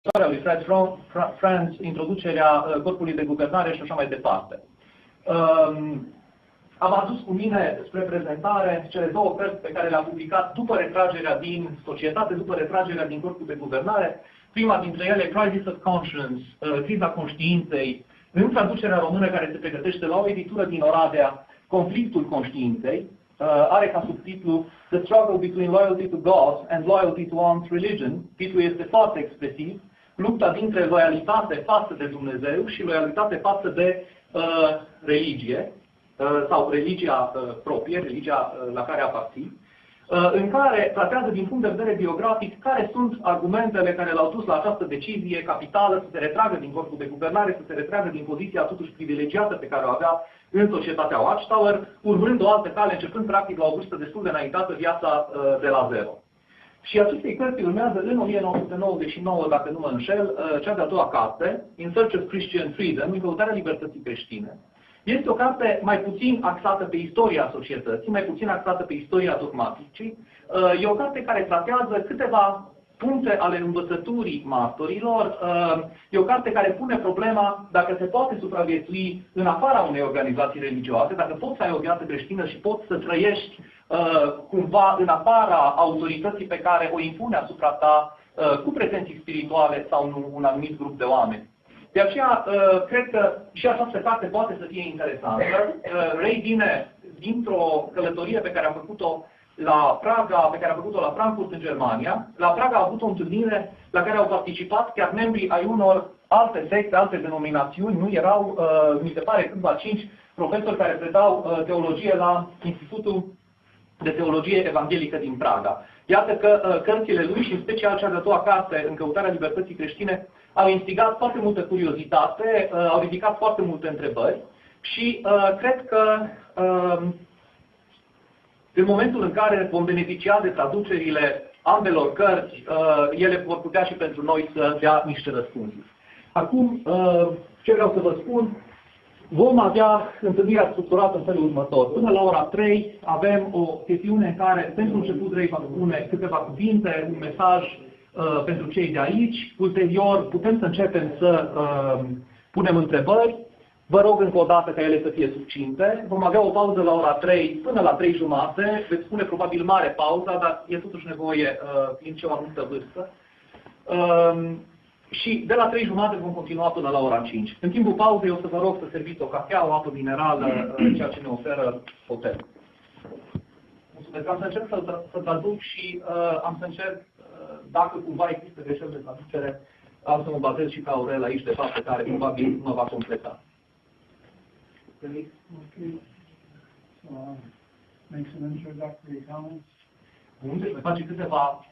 lui Franz, introducerea corpului de guvernare și așa mai departe. Am adus cu mine spre prezentare cele două cărți pe care le-am publicat după retragerea din societate, după retragerea din corpul de guvernare. Prima dintre ele, Crisis of Conscience, Criza Conștiinței, în traducerea română care se pregătește la o editură din Oradea, Conflictul Conștiinței, are ca subtitlu The Struggle Between Loyalty to God and Loyalty to One's Religion. Titlul este foarte expresiv, lupta dintre loialitate față de Dumnezeu și loialitate față de religie, sau religia proprie, religia la care aparții, în care tratează din punct de vedere biografic care sunt argumentele care l-au dus la această decizie capitală să se retragă din corpul de guvernare, să se retragă din poziția totuși privilegiată pe care o avea în societatea Watchtower, urmând o altă cale, începând practic la o vârstă destul de înaintată viața de la zero. Și acestei cărți urmează în 1999, dacă nu mă înșel, cea de-a doua carte, In Search of Christian Freedom, în căutarea libertății creștine. Este o carte mai puțin axată pe istoria societății, mai puțin axată pe istoria dogmaticii. E o carte care tratează câteva puncte ale învățăturii martorilor. E o carte care pune problema dacă se poate supraviețui în afara unei organizații religioase, dacă poți să ai o viață creștină și poți să trăiești cumva în afara autorității pe care o impune asupra ta cu pretenții spirituale sau nu un anumit grup de oameni. De aceea, cred că și această carte poate să fie interesantă. Ray vine dintr-o călătorie pe care am făcut-o la Praga, pe care am făcut-o la Frankfurt, în Germania. La Praga a avut o întâlnire la care au participat chiar membrii ai unor alte secte, alte denominațiuni. Nu erau, mi se pare, câțiva 5 profesori care predau teologie la Institutul de Teologie Evanghelică din Praga. Iată că cărțile lui și în special cea de-a doua carte, În căutarea libertății creștine, au instigat foarte multă curiozitate, au ridicat foarte multe întrebări și cred că în momentul în care vom beneficia de traducerile ambelor cărți, ele vor putea și pentru noi să dea niște răspunsuri. Acum, ce vreau să vă spun, vom avea întâlnirea structurată în felul următor. Până la ora 3 avem o sesiune în care, pentru început, Ray va spune câteva cuvinte, un mesaj pentru cei de aici. Ulterior, putem să începem să punem întrebări. Vă rog încă o dată ca ele să fie succinte. Vom avea o pauză la ora 3 până la 3:30. Veți spune probabil mare pauza, dar e totuși nevoie, fiind ce o anumită vârstă. Și de la 3:30 vom continua până la ora 5. În timpul pauzei o să vă rog să serviți o cafea, o apă minerală, ceea ce ne oferă hotelul. Mulțumesc. Am să încerc să traduc și am să încerc, dacă cumva există greșeli de traducere, am să mă bazez și pe Aurel aici, de fapt, pe care probabil mă va completa. Okay. Make some introductory comments. Bun, deci voi face câteva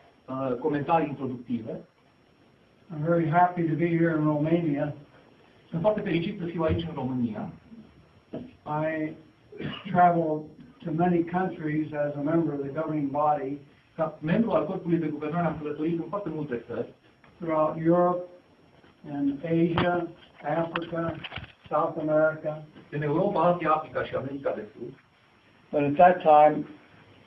comentarii introductive. I'm very happy to be here in Romania. Sunt foarte fericit să fiu aici în România. I travel to many countries as a member of the governing body. Ca membru al corpului de guvernare am călătorit în foarte multe țări. Throughout Europe and Asia, Africa, South America. În Europa, Asia, Africa și America de Sud. But at that time,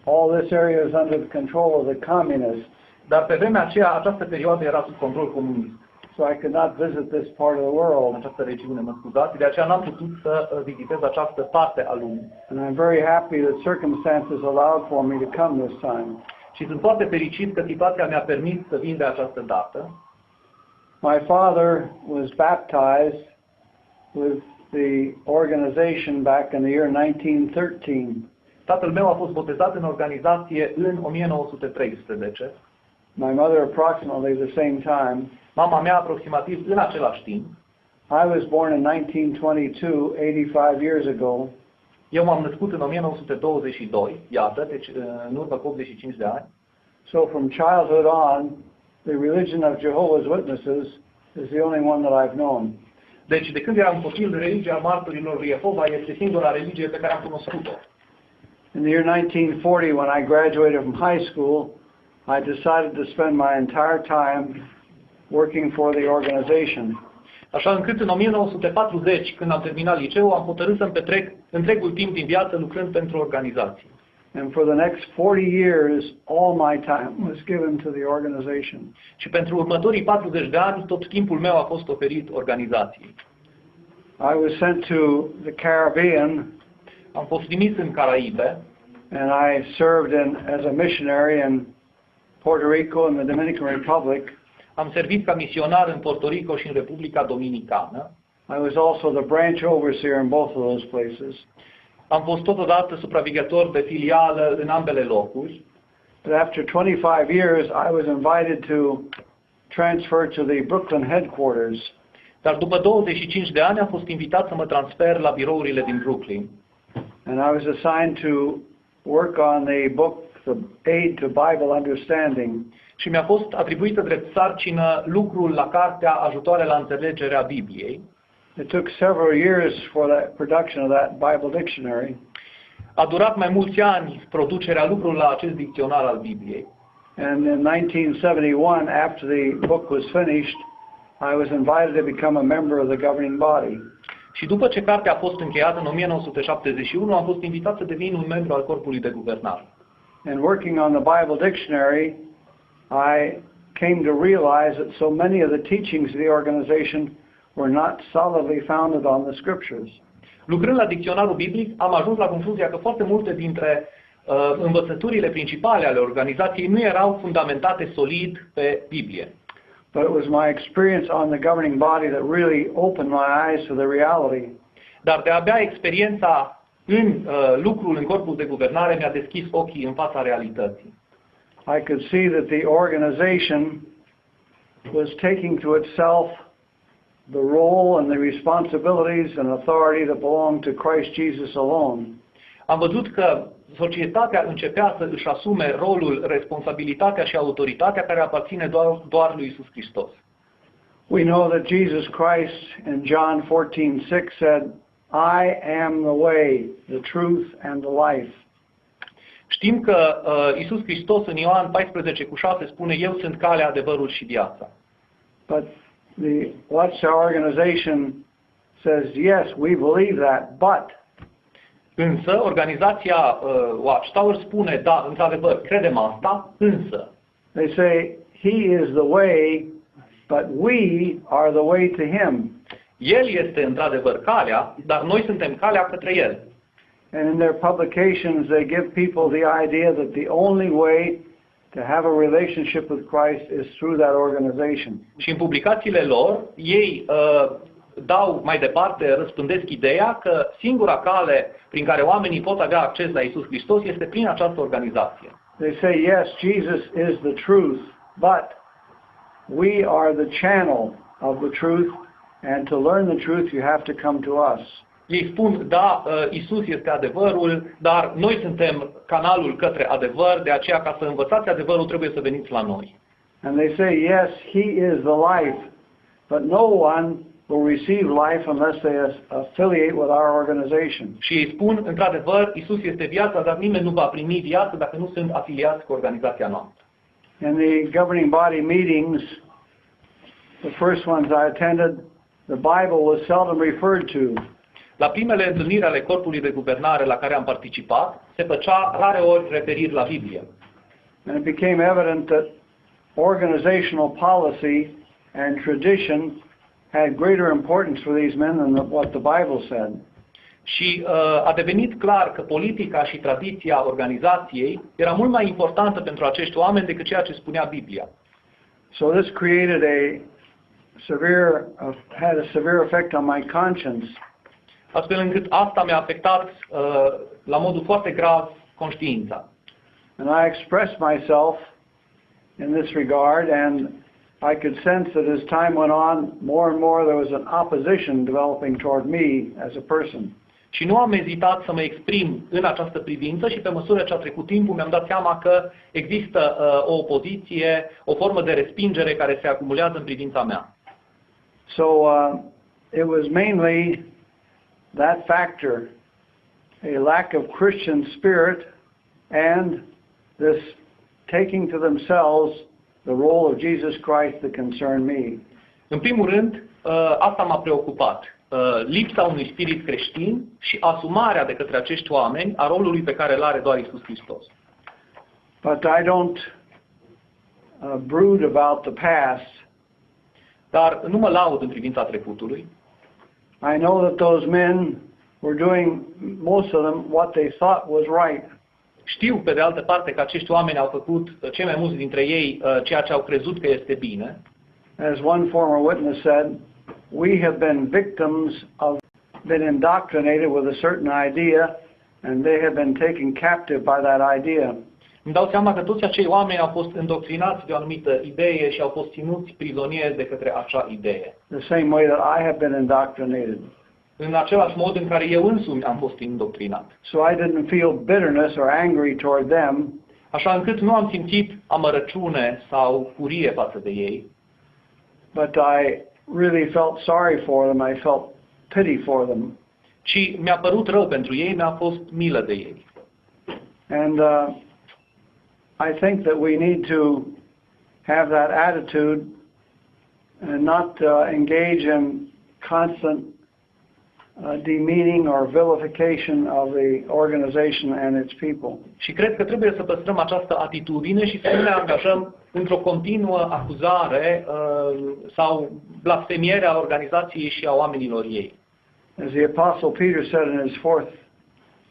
all this area was under the control of the communists. Dar pe vremea aceea, această perioadă era sub control comunist. So I could not visit this part of the world. În această regiune, mă scuzați, de aceea n-am putut să vizitez această parte a lumii. And I'm very happy that circumstances allowed for me to come this time. Și sunt foarte fericit că situația mi-a permis să vin de această dată. My father was baptized with the organization back in the year 1913. Tatăl meu a fost botezat în organizație în 1913. My mother approximately the same time. Mama mea aproximativ în același timp. I was born in 1922, 85 years ago. Eu m-am născut în 1922, iată, deci în urmă cu 85 de ani. So from childhood on, the religion of Jehovah's Witnesses is the only one that I've known. Deci de când eram copil, religia martorilor lui Jehova este singura religie pe care am cunoscut-o. In the year 1940, when I graduated from high school, I decided to spend my entire time working for the organization. Așa încât în 1940, când am terminat liceul, am hotărât să-mi petrec întregul timp din viață lucrând pentru organizație. And for the next 40 years, all my time was given to the organization. Și pentru următorii 40 de ani, tot timpul meu a fost oferit organizației. I was sent to the Caribbean, Am fost trimis în Caraibe and I served as a missionary in Puerto Rico and the Dominican Republic. Am servit ca misionar în Puerto Rico și în Republica Dominicană. I was also the branch overseer in both of those places. Am fost totodată supraveghetor de filială în ambele locuri. But after 25 years, I was invited to transfer to the Brooklyn headquarters. Dar după 25 de ani am fost invitat să mă transfer la birourile din Brooklyn. And I was assigned to work on the book, The Aid to Bible Understanding. Și mi-a fost atribuită drept sarcină lucrul la cartea Ajutoare la înțelegerea Bibliei. It took several years for the production of that Bible dictionary. A durat mai mulți ani producerea lucrului la acest dicționar al Bibliei. And in 1971, after the book was finished, I was invited to become a member of the governing body. Și după ce cartea a fost încheiată în 1971, am fost invitat să devin un membru al corpului de guvernare. And working on the Bible dictionary, I came to realize that so many of the teachings of the organization were not solidly founded on the scriptures. Lucrând la dicționarul biblic, am ajuns la concluzia că foarte multe dintre învățăturile principale ale organizației nu erau fundamentate solid pe Biblie. But it was my experience on the governing body that really opened my eyes to the reality. Dar de-abia experiența în lucrul în corpul de guvernare mi-a deschis ochii în fața realității. I could see that the organization was taking to itself the role and the responsibilities and authority that belong to Christ Jesus alone. Am văzut că societatea începea să își asume rolul, responsabilitatea și autoritatea care aparține doar lui Iisus Hristos. We know that Jesus Christ in John 14:6 said, I am the way, the truth and the life. Știm că Iisus Hristos în Ioan 14:6 spune, eu sunt calea, adevărul și viața. But the Watchtower organization says, yes, we believe that, but Însă, organizația Watchtower spune, da, într-adevăr, credem asta, însă. They say, he is the way, but we are the way to him. El este într-adevăr calea, dar noi suntem calea către El. And in their publications, they give people the idea that the only way to have a relationship with Christ is through that organization. Și în publicațiile lor, ei dau mai departe, răspândesc ideea că singura cale prin care oamenii pot avea acces la Iisus Hristos este prin această organizație. They say, yes, Jesus is the truth, but we are the channel of the truth, and to learn the truth, you have to come to us. Ei spun, da, Iisus este adevărul, dar noi suntem canalul către adevăr, de aceea ca să învățați adevărul trebuie să veniți la noi. And they say, yes, he is the life, but no one will receive life unless they affiliate with our organization. Și ei spun, într-adevăr, Iisus este viața, dar nimeni nu va primi viață dacă nu sunt afiliați cu organizația noastră. In the governing body meetings, the first ones I attended, the Bible was seldom referred to. La primele întâlniri ale corpului de guvernare la care am participat, se făcea rareori referiri la Biblie. And it became evident that organizational policy and tradition had greater importance for these men than what the Bible said. Și a devenit clar că politica și tradiția organizației era mult mai importantă pentru acești oameni decât ceea ce spunea Biblia. So this created had a severe effect on my conscience. Astfel încât asta mi-a afectat la modul foarte grav conștiința. And I expressed myself in this regard, and I could sense that as time went on, more and more there was an opposition developing toward me as a person. Și nu am ezitat să mă exprim în această privință și pe măsură ce a trecut timpul mi-am dat seama că există o opoziție, o formă de respingere care se acumulează în privința mea. So it was mainly that factor, a lack of Christian spirit and this taking to themselves the role of Jesus Christ that concerned me. În primul rând, asta m-a preocupat. lipsa unui spirit creștin și asumarea de către acești oameni a rolului pe care îl are doar Iisus Hristos. But I don't brood about the past. Dar nu mă laud în privința trecutului. I know that those men were doing, most of them, what they thought was right. Știu, pe de altă parte, că acești oameni au făcut, cei mai mulți dintre ei, ceea ce au crezut că este bine. As one former witness said, we have been victims of, been indoctrinated with a certain idea, and they have been taken captive by that idea. Îmi dau seama că toți acei oameni au fost îndoctrinați de o anumită idee și au fost ținuți prizonieri de către acea idee. The same way that I have been indoctrinated. În același mod în care eu însumi am fost indoctrinat. So I didn't feel bitterness or angry toward them. Așa încât nu am simțit amărăciune sau furie față de ei. But I really felt sorry for them. I felt pity for them. Ci mi-a părut rău pentru ei, mi-a fost milă de ei. And I think that we need to have that attitude and not engage in constant demeaning or vilification of the organization and its people. Și cred că trebuie să păstrăm această atitudine și să nu ne angajăm într-o continuă acuzare sau blasfemiere a organizației și a oamenilor ei. As the Apostle Peter said in his fourth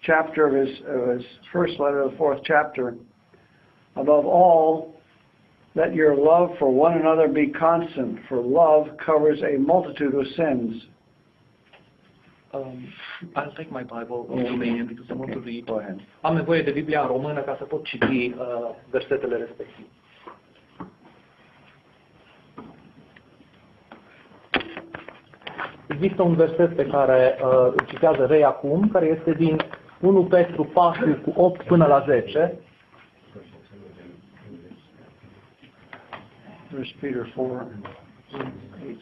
chapter of his first letter, the fourth chapter, above all, let your love for one another be constant, for love covers a multitude of sins. I'll take my Bible in Romanian because I want to read. Go ahead. Am nevoie de Biblia în română ca să pot citi versetele respective. Există un verset pe care îl citează Ray acum, care este din 1 Petru 4 cu 8 până la 10. 1 Peter 4, 8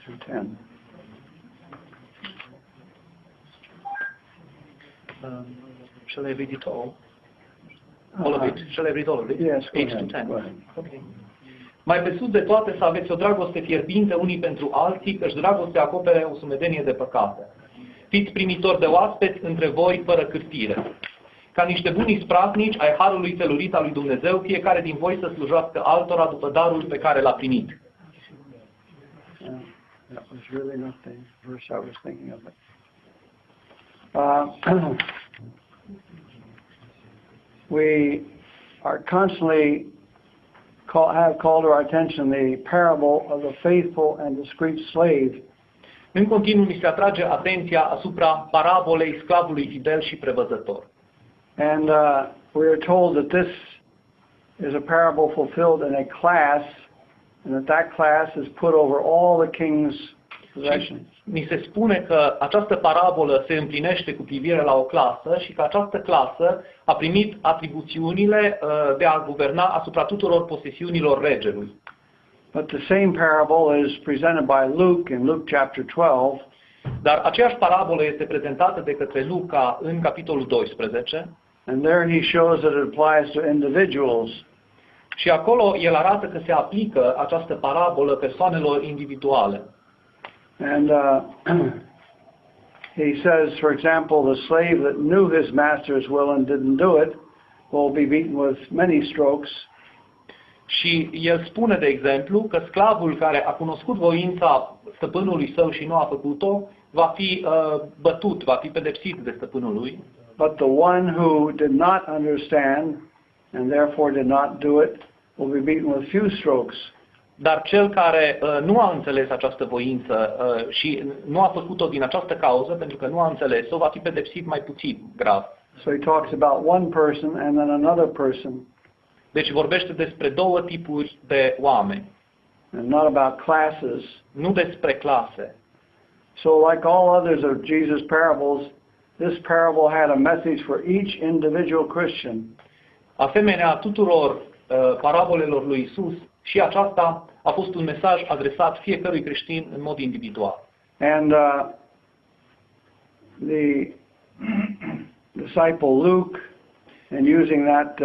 through 10. Shall I read it all? All of it? Shall I read all of it? Yes, go 8 to ahead. 10. Go ahead. Okay. Mai pe sus de toate să aveți o dragoste fierbinte unii pentru alții, căci dragostea acopere o sumedenie de păcate. Fiți primitori de oaspeți între voi fără cârtire. Ca niște buni ispravnici ai harului felurit al lui Dumnezeu, fiecare din voi să slujească altora după darul pe care l-a primit. That was really not the verse I was thinking of. We are constantly have called to our attention the parable of the faithful and discreet slave. În continuu mi se atrage atenția asupra parabolei sclavului fidel și prevăzător. And we are told that this is a parable fulfilled in a class, and that class is put over all the king's possessions. Mi se spune că această parabolă se împlinește cu privire la o clasă și că această clasă a primit atribuțiunile de a guverna asupra tuturor posesiunilor regelui. But the same parable is presented by Luke in Luke chapter 12. Dar aceeași parabolă este prezentată de către Luca în capitolul 12. And there he shows that it applies to individuals. Și acolo el arată că se aplică această parabolă persoanelor individuale. And he says, for example, the slave that knew his master's will and didn't do it will be beaten with many strokes. Și el spune, de exemplu, că sclavul care a cunoscut voința stăpânului său și nu a făcut-o, va fi bătut, va fi pedepsit de stăpânul lui. But the one who did not understand and therefore did not do it will be beaten with few strokes. Dar cel care nu a înțeles această voință și nu a făcut-o din această cauză, pentru că nu a înțeles-o, va fi pedepsit mai puțin grav. So he talks about one person and then another person. Deci vorbește despre două tipuri de oameni. And not about classes. Nu despre clase. So like all others of Jesus' parables, this parable had a message for each individual Christian. Asemenea tuturor parabolelor lui Isus, și aceasta a fost un mesaj adresat fiecărui creștin în mod individual. And the disciple Luke, in using that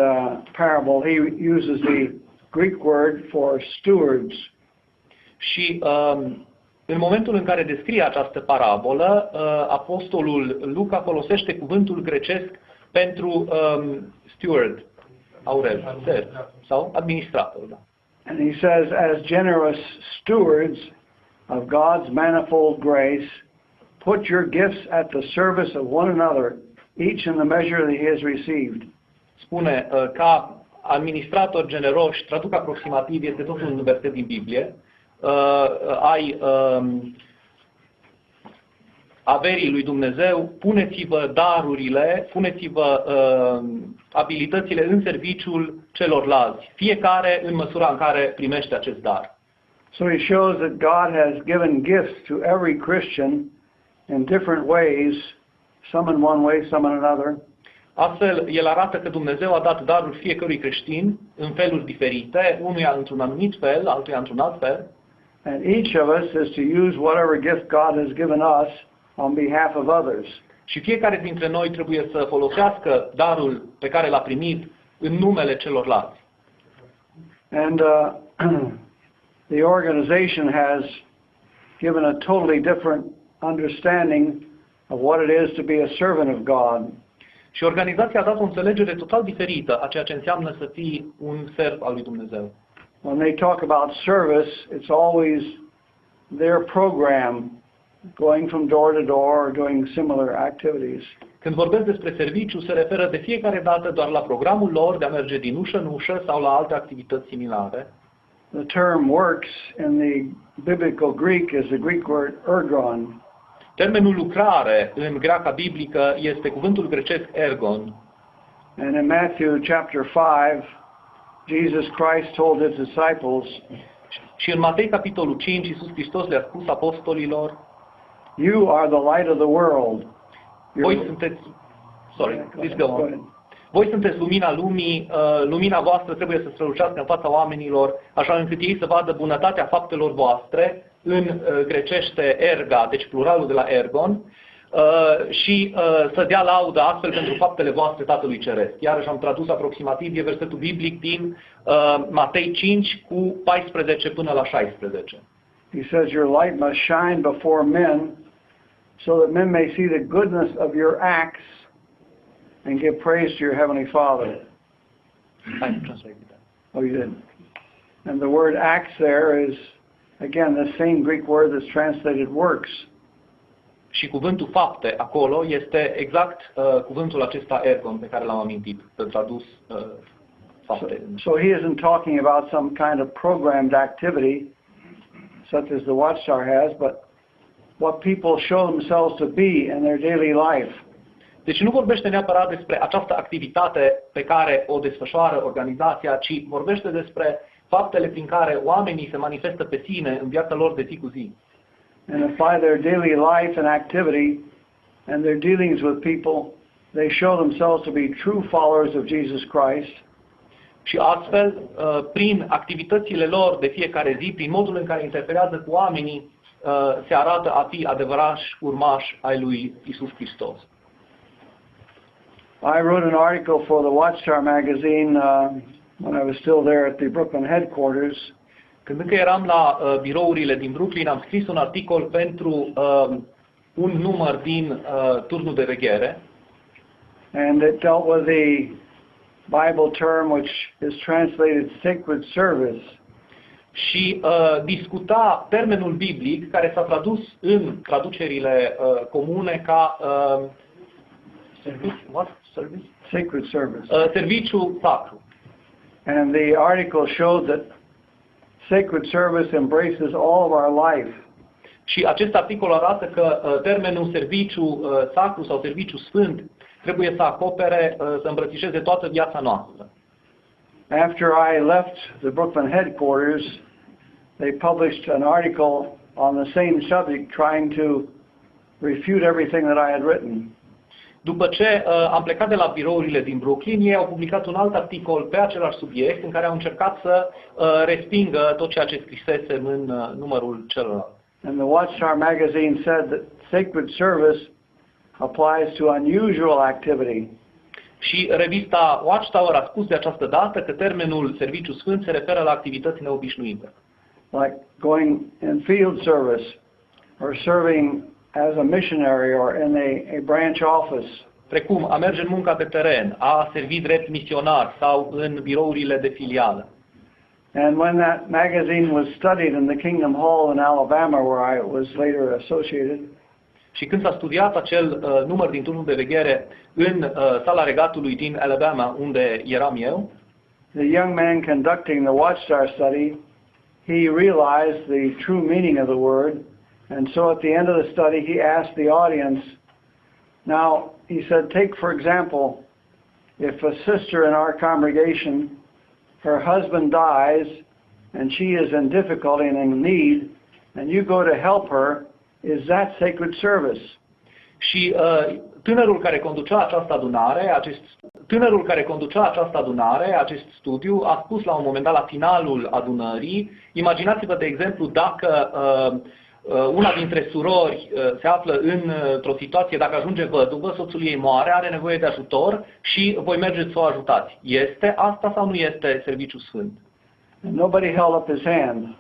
parable, he uses the Greek word for stewards. Și În momentul în care descrie această parabolă, apostolul Luca folosește cuvântul grecesc pentru steward, aurel, sau administrator. Da. And he says, as generous stewards of God's manifold grace, put your gifts at the service of one another, each in the measure that he has received. Spune, ca administrator generoși, traduc aproximativ, este tot un verset din Biblie, ai averii lui Dumnezeu, puneți-vă darurile, puneți-vă abilitățile în serviciul celorlalți, fiecare în măsura în care primește acest dar. So he shows that God has given gifts to every Christian in different ways, some in one way, some in another. Astfel, el arată că Dumnezeu a dat darul fiecărui creștin în feluri diferite, unuia într-un anumit fel, altuia într-un alt fel. And each of us is to use whatever gift God has given us on behalf of others. Și fiecare dintre noi trebuie să folosească darul pe care l-a primit în numele celorlalți. And the organization has given a totally different understanding of what it is to be a servant of God. Și organizația a dat o înțelegere total diferită a ceea ce înseamnă să fii un serv al lui Dumnezeu. When they talk about service, it's always their program, going from door to door or doing similar activities. Când vorbesc despre serviciu, se referă de fiecare dată doar la programul lor de a merge din ușă în ușă sau la alte activități similare. The term works in the biblical Greek is the Greek word ergon. Termenul lucrare în greaca biblică este cuvântul grecesc ergon. And in Matthew chapter 5, Jesus Christ told his disciples, și în Matei capitolul 5, Iisus Hristos le-a spus apostolilor, you are the light of the world. Voi sunteți, voi sunteți lumina lumii, lumina voastră trebuie să strălucească în fața oamenilor, așa încât ei să vadă bunătatea faptelor voastre, în grecește erga, deci pluralul de la ergon, și să dea laudă astfel pentru faptele voastre Tatălui Ceresc. Iarăși am tradus aproximativ, e versetul biblic din Matei 5 cu 14 până la 16. He says, your light must shine before men, so that men may see the goodness of your acts and give praise to your heavenly Father. I translated that. Oh, you did. And the word acts there is, again, the same Greek word that's translated works. Și cuvântul fapte acolo este exact cuvântul acesta ergon pe care l-am amintit, tradus fapte. So he isn't talking about some kind of programmed activity such as the Watchtower has, but what people show themselves to be in their daily life. Deci nu vorbește neapărat despre această activitate pe care o desfășoară organizația, ci vorbește despre faptele prin care oamenii se manifestă pe sine în viața lor de zi cu zi. And if by their daily life and activity and their dealings with people, they show themselves to be true followers of Jesus Christ. Și astfel, prin activitățile lor de fiecare zi, prin modul în care interferează cu oamenii, se arată a fi adevărași urmași ai lui Iisus Hristos. I wrote an article for the Watchtower magazine when I was still there at the Brooklyn headquarters. Când încă eram la birourile din Brooklyn, am scris un articol pentru un număr din turnul de veghere. And it dealt with the Bible term which is translated sacred service. Și discuta termenul biblic care s-a tradus în traducerile comune ca service? Sacred service. Serviciu sacru. And the article showed that sacred service embraces all of our life. Și acest articol arată că termenul serviciu sacru sau serviciu sfânt trebuie să acopere, să îmbrățișeze toată viața noastră. After I left the Brooklyn headquarters, they published an article on the same subject trying to refute everything that I had written. După ce am plecat de la birourile din Brooklyn, ei au publicat un alt articol pe același subiect în care au încercat să respingă tot ceea ce scrisesem în numărul celălalt. And the Watchtower magazine said that sacred service applies to unusual activity. Și revista Watchtower a spus de această dată că termenul serviciu sfânt se referă la activități neobișnuite. Like going in field service or serving as a missionary or in a branch office. Precum a merge în munca pe teren, a servi drept misionar sau în birourile de filială. And when that magazine was studied in the Kingdom Hall in Alabama, where I was later associated, Și când s-a studiat acel număr din turnul de veghere în sala regatului din Alabama, unde eram eu, the young man conducting the Watchtower study, he realized the true meaning of the word, and so at the end of the study he asked the audience, now, he said, take for example, if a sister in our congregation, her husband dies, and she is in difficulty and in need, and you go to help her, is that sacred service? Și tânărul care conducea această adunare, acest studiu, a spus la un moment dat, la finalul adunării, imaginați-vă, de exemplu, dacă una dintre surori se află într-o situație, dacă ajunge văduvă, soțul ei moare, are nevoie de ajutor și voi mergeți să o ajutați. Este asta sau nu este serviciu sfânt? And nobody held up his hand.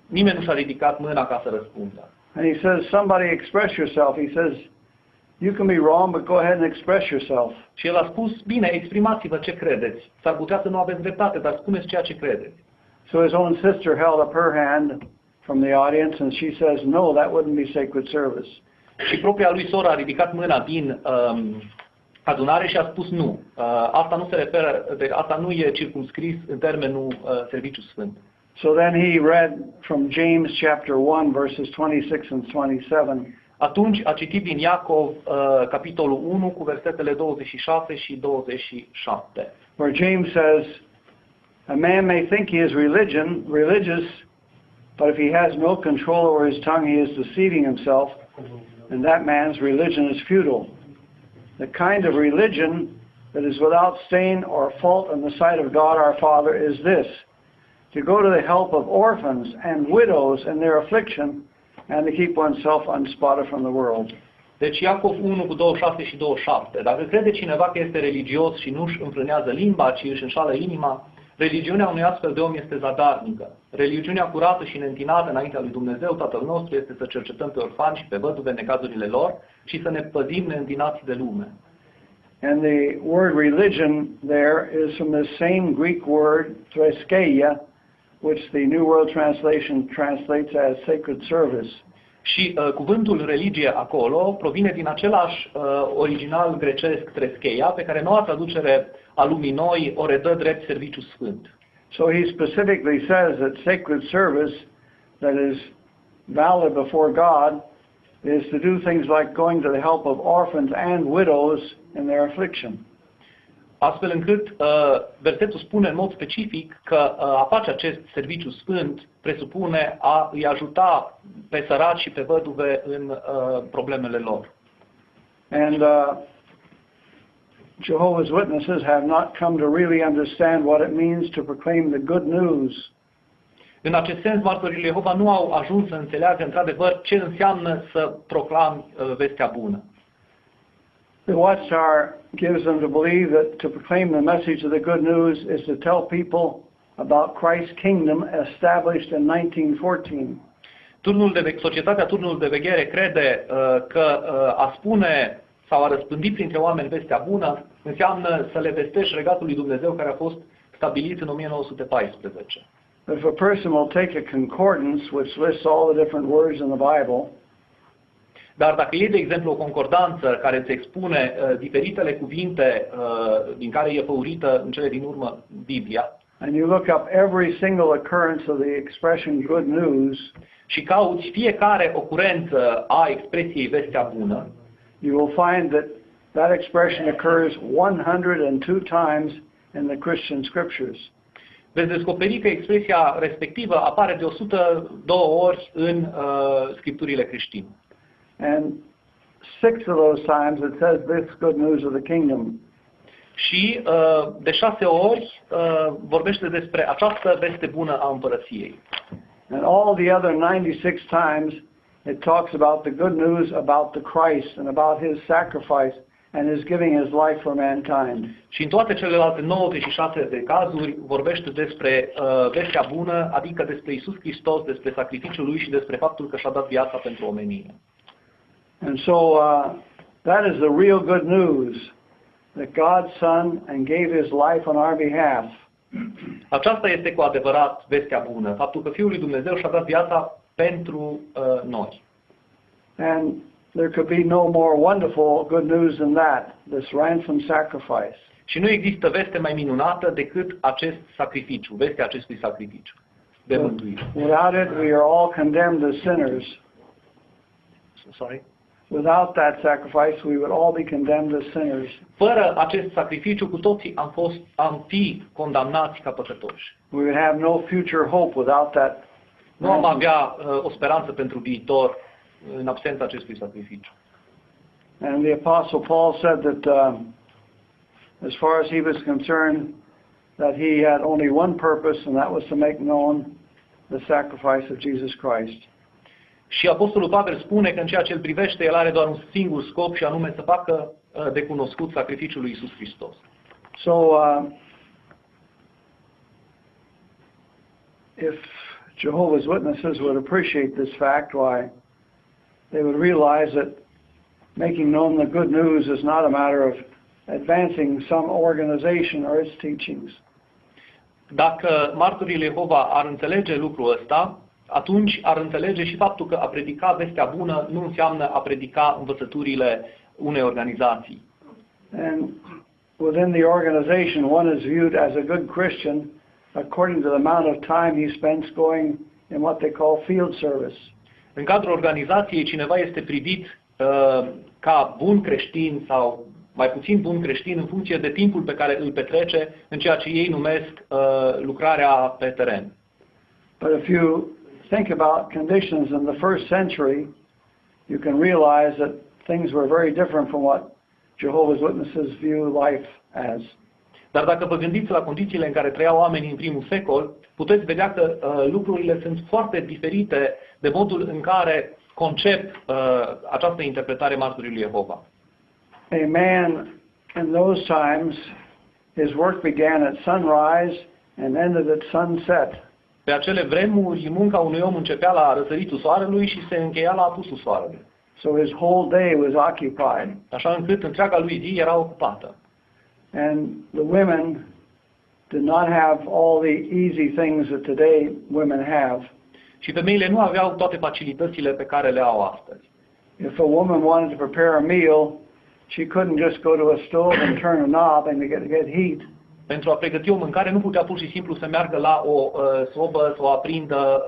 Nimeni nu și-a ridicat mâna ca să răspundă. And he says, somebody express yourself. He says, you can be wrong, but go ahead and express yourself. Și el a spus, bine, exprimați-vă ce credeți. S-ar putea să nu aveți dreptate, dar spuneți ceea ce credeți. So his own sister held up her hand from the audience, and she says, no, that wouldn't be sacred service. Și propria lui soră a ridicat mâna din adunare și a spus nu. Asta nu se referă, asta nu e circumscris în termenul serviciu sfânt. So then he read from James chapter 1, verses 26 and 27. Atunci a citit din Iacov capitolul 1 cu versetele 26 și 27. Where James says, a man may think he is religious, but if he has no control over his tongue, he is deceiving himself, and that man's religion is futile. The kind of religion that is without stain or fault in the sight of God our Father is this, to go to the help of orphans and widows in their affliction, and to keep oneself unspotted from the world. Deci Iacov 1 cu 26 și 27. Dacă crede cineva că este religios și nu își înfrânează limba, ci își înșală inima, religiunea unui astfel de om este zadarnică. Religiunea curată și neîntinată înaintea lui Dumnezeu, Tatăl nostru, este să cercetăm pe orfani și pe văduve în necazurile lor și să ne păzim neîntinați de lume. And the word religion there is from the same Greek word, threskeia, which the New World Translation translates as sacred service. Și cuvântul religie acolo provine din același original grecesc trescheia, pe care noua traducere a lumii noi o redă drept serviciu sfânt. So he specifically says that sacred service that is valid before God is to do things like going to the help of orphans and widows in their affliction. Astfel încât versetul spune în mod specific că a face acest serviciu sfânt presupune a îi ajuta pe săraci și pe văduve în problemele lor. And Jehovah's Witnesses have not come to really understand what it means to proclaim the good news. În acest sens, martorii Jehova nu au ajuns să înțeleagă într-adevăr ce înseamnă să proclami vestea bună. The Watchtower gives them to believe that to proclaim the message of the good news is to tell people about Christ's kingdom established in 1914. Societatea Turnul de Veghere crede că a spune sau a răspândi printre oameni vestea bună înseamnă să le vestești regatul lui Dumnezeu care a fost stabilit în 1914. If a person will take a concordance which lists all the different words in the Bible, dar dacă iei, de exemplu, o concordanță care îți expune diferitele cuvinte din care e făurită în cele din urmă Biblia, and you look up every single occurrence of the expression good news, și cauți fiecare ocurență a expresiei vestea bună, you will find that that expression occurs 102 times in the Christian scriptures. Veți descoperi că expresia respectivă apare de 102 ori în scripturile creștine. And 6 of those times it says this good news of the kingdom. Și de 6 ori vorbește despre această veste bună a împărăției. And all the other 96 times it talks about the good news about the Christ and about his sacrifice and is giving his life for mankind. Și în toate celelalte 96 de cazuri vorbește despre vestea bună, adică despre Iisus Hristos, despre sacrificiul lui și despre faptul că și-a dat viața pentru omenie. And so that is the real good news, that God's Son and gave his life on our behalf. Aceasta este cu adevărat vestea bună, faptul că Fiul lui Dumnezeu și-a dat viața pentru noi. And there could be no more wonderful good news than that, this ransom sacrifice. Și nu există veste mai minunată decât acest sacrificiu, vestea acestui sacrificiu de mântuire. Without it, we are all condemned as sinners. Sorry? Without that sacrifice, we would all be condemned as sinners. Fără acest sacrificiu, cu toții am fi condamnați ca păcătoși. We would have no future hope without that. Nu am avea o speranță pentru viitor în absența acestui sacrificiu. And the Apostle Paul said that as far as he was concerned, that he had only one purpose, and that was to make known the sacrifice of Jesus Christ. Și Apostolul Pavel spune că în ceea ce îl privește, el are doar un singur scop, și anume să facă de cunoscut sacrificiul lui Iisus Hristos. So, if Jehovah's Witnesses would appreciate this fact, why, they would realize that making known the good news is not a matter of advancing some organization or its teachings. Dacă martorii lui Jehova ar înțelege lucrul ăsta, atunci ar înțelege și faptul că a predica vestea bună nu înseamnă a predica învățăturile unei organizații. And within the organization, one is viewed as a good Christian according to the amount of time he spends going in what they call field service. În cadrul organizației, cineva este privit ca bun creștin sau mai puțin bun creștin în funcție de timpul pe care îl petrece în ceea ce ei numesc lucrarea pe teren. But if you think about conditions in the first century, you can realize that things were very different from what Jehovah's Witnesses view life as. Dar dacă vă gândiți la condițiile în care trăiau oamenii în primul secol, puteți vedea că lucrurile sunt foarte diferite de modul în care concep această interpretare martorii lui Jehova. A man in those times, his work began at sunrise and ended at sunset. Pe acele vremuri, munca unui om începea la răsăritul soarelui și se încheia la apusul soarelui. So his whole day was occupied. Așa încât întreaga lui zi era ocupată. And the women did not have all the easy things that today women have. Și femeile nu aveau toate facilitățile pe care le au astăzi. If a woman wanted to prepare a meal, she couldn't just go to a stove and turn a knob and get heat. Pentru a pregăti o mâncare nu putea pur și simplu să meargă la o sobă să o aprindă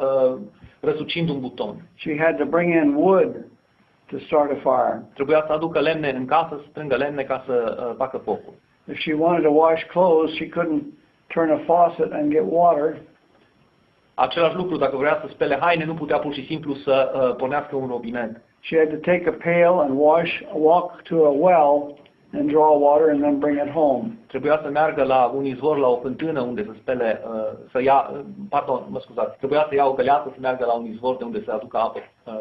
răsucind un buton. She had to bring in wood to start a fire. Trebuia să aducă lemne în casă, să strângă lemne ca să facă focul. If she wanted to wash clothes, she couldn't turn a faucet and get water. Același lucru, dacă vrea să spele haine, nu putea pur și simplu să pornească un robinet. She had to take a pail and walk to a well and draw water and then bring it home. Trebuia să meargă la un izvor, la o fântână unde să spele, trebuia să ia o găleată, să meargă la un izvor de unde să aducă apă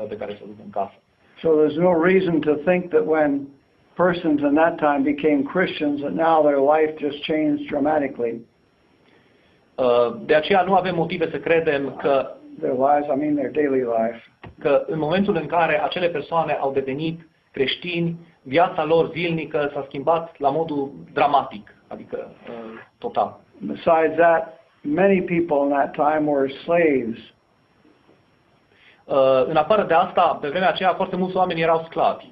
pe care să o ducă în casă. So there's no reason to think that when persons in that time became Christians that now their life just changed dramatically. De aceea nu avem motive să credem că their lives, I mean their daily life. Că în momentul în care acele persoane au devenit creștini, viața lor zilnică s-a schimbat la modul dramatic, adică total. Besides that, many people in that time were slaves. În afară de asta, pe vremea aceea, foarte mulți oameni erau sclavi.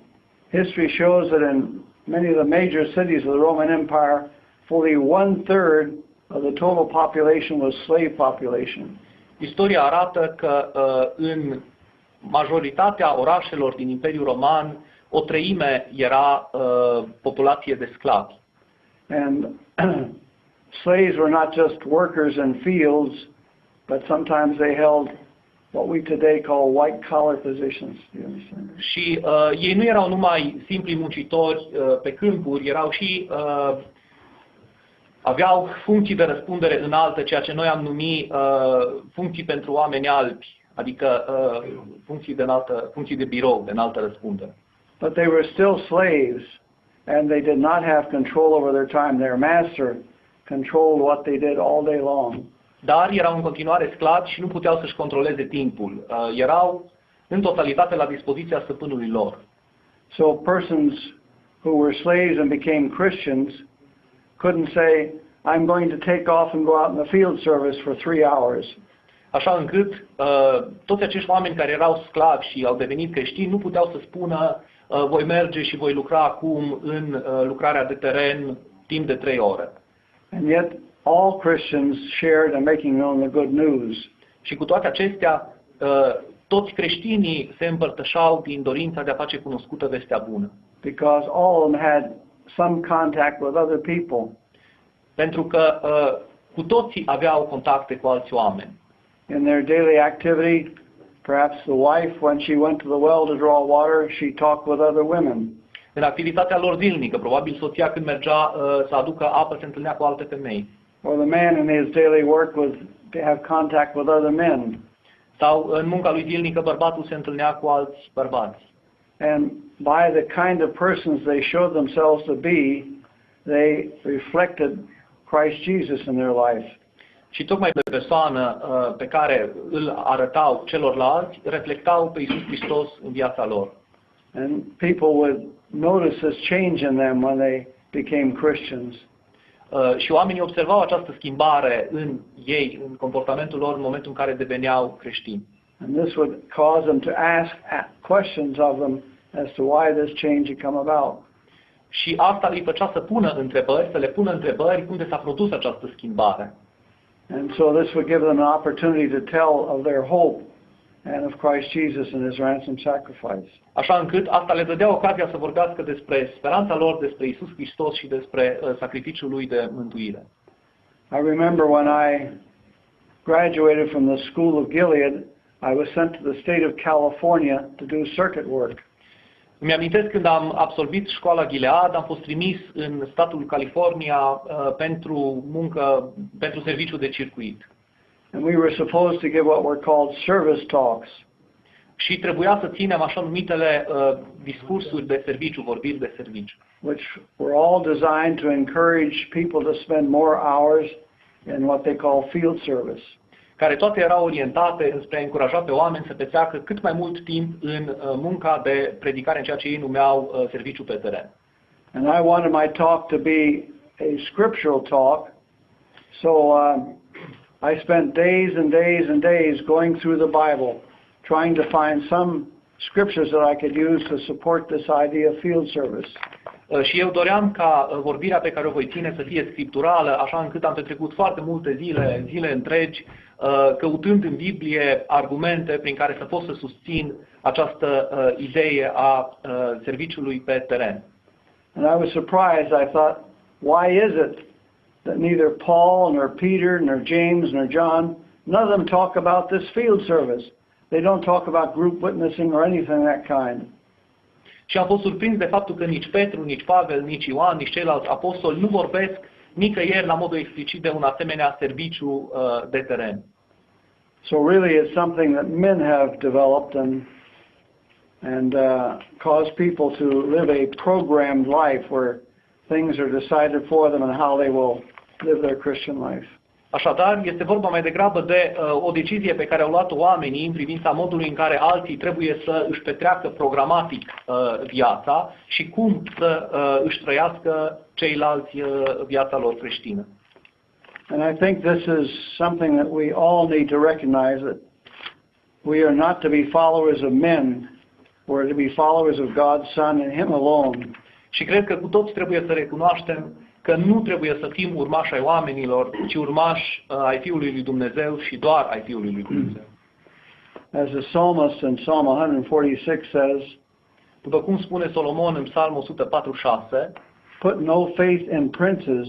History shows that in many of the major cities of the Roman Empire, fully 1/3 of the total population was slave population. Istoria arată că în majoritatea orașelor din Imperiul Roman, o treime era populație de sclavi. And slaves were not just workers in fields, but sometimes they held what we today call white-collar positions. Do you understand? Și ei nu erau numai simpli muncitori pe câmpuri, erau și aveau funcții de răspundere înaltă, ceea ce noi am numit funcții pentru oameni albi, adică funcții de birou, de înaltă răspundere. But they were still slaves. and they did not have control over their time. Their master controlled what they did all day long. Dar erau în continuare sclavi și nu puteau să-și controleze timpul. Erau în totalitate la dispoziția stăpânului lor. So persons who were slaves and became Christians couldn't say, I'm going to take off and go out in the field service for 3 hours. Așa încât toți acești oameni care erau sclavi și au devenit creștini nu puteau să spună voi merge și voi lucra acum în lucrarea de teren timp de 3 ore. And yet all Christians shared in making known the good news. Și cu toate acestea, toți creștinii se împărtășau din dorința de a face cunoscută vestea bună. Because all of them had some contact with other people. Pentru că cu toții aveau contacte cu alți oameni. In their daily activity, perhaps the wife, when she went to the well to draw water, she talked with other women. În activitatea lor zilnică, probabil soția când mergea să aducă apă se întâlnea cu alte femei. Or the man in his daily work was to have contact with other men. Sau în munca lui zilnică bărbatul se întâlnea cu alți bărbați. And by the kind of persons they showed themselves to be, they reflected Christ Jesus in their life. Și tocmai pe persoană pe care îl arătau celorlalți, reflectau pe Iisus Hristos în viața lor. And people would notice this change in them when they became Christians. Și oamenii observau această schimbare în ei, în comportamentul lor în momentul în care deveneau creștini. And this would cause them to ask questions of them as to why this change had come about. Și asta îi făcea să pună întrebări, să le pună întrebări cum de s-a produs această schimbare. And so this would give them an opportunity to tell of their hope and of Christ Jesus and His ransom sacrifice. Așa încât asta le dădea ocazia să vorbească despre speranța lor, despre Iisus Hristos și despre sacrificiul lui de mântuire. I remember when I graduated from the School of Gilead, I was sent to the state of California to do circuit work. Îmi amintesc când am absolvit școala Gilead, am fost trimis în statul California pentru muncă, pentru serviciu de circuit. And we were supposed to give what were called service talks. Și trebuia să ținem așa numitele discursuri de serviciu, vorbiri de serviciu. Which were all designed to encourage people to spend more hours in what they call field service. Care toate erau orientate înspre a încuraja pe oameni să petreacă cât mai mult timp în munca de predicare, în ceea ce ei numeau serviciu pe teren. And I wanted my talk to be a scriptural talk, so I spent days and days and days going through the Bible, trying to find some scriptures that I could use to support this idea of field service. Și eu doream ca vorbirea pe care o voi ține să fie scripturală, așa încât am petrecut foarte multe zile întregi, căutând în Biblie argumente prin care să pot să susțin această idee a serviciului pe teren. And I was surprised. I thought, why is it that neither Paul, nor Peter, nor James, nor John, none of them talk about this field service? They don't talk about group witnessing or anything of that kind. Și am fost surprins de faptul că nici Petru, nici Pavel, nici Ioan, nici ceilalți apostoli nu vorbesc nicăieri la modul explicit de un asemenea serviciu de teren. So really it's something that men have developed and caused people to live a programmed life where things are decided for them and how they will live their Christian life. Așadar, este vorba mai degrabă de o decizie pe care au luat-o oamenii în privința modului în care alții trebuie să își petreacă programatic viața și cum să își trăiască ceilalți viața lor creștină. And I think this is something that we all need to recognize, that we are not to be followers of men, we're to be followers of God's Son and Him alone. Și cred că cu toți trebuie să recunoaștem că nu trebuie să fim urmași ai oamenilor, ci urmași ai Fiului lui Dumnezeu și doar ai Fiului lui Dumnezeu. As the psalmist in Psalm 146 says, după cum spune Solomon în Psalmul 146, put no faith in princes,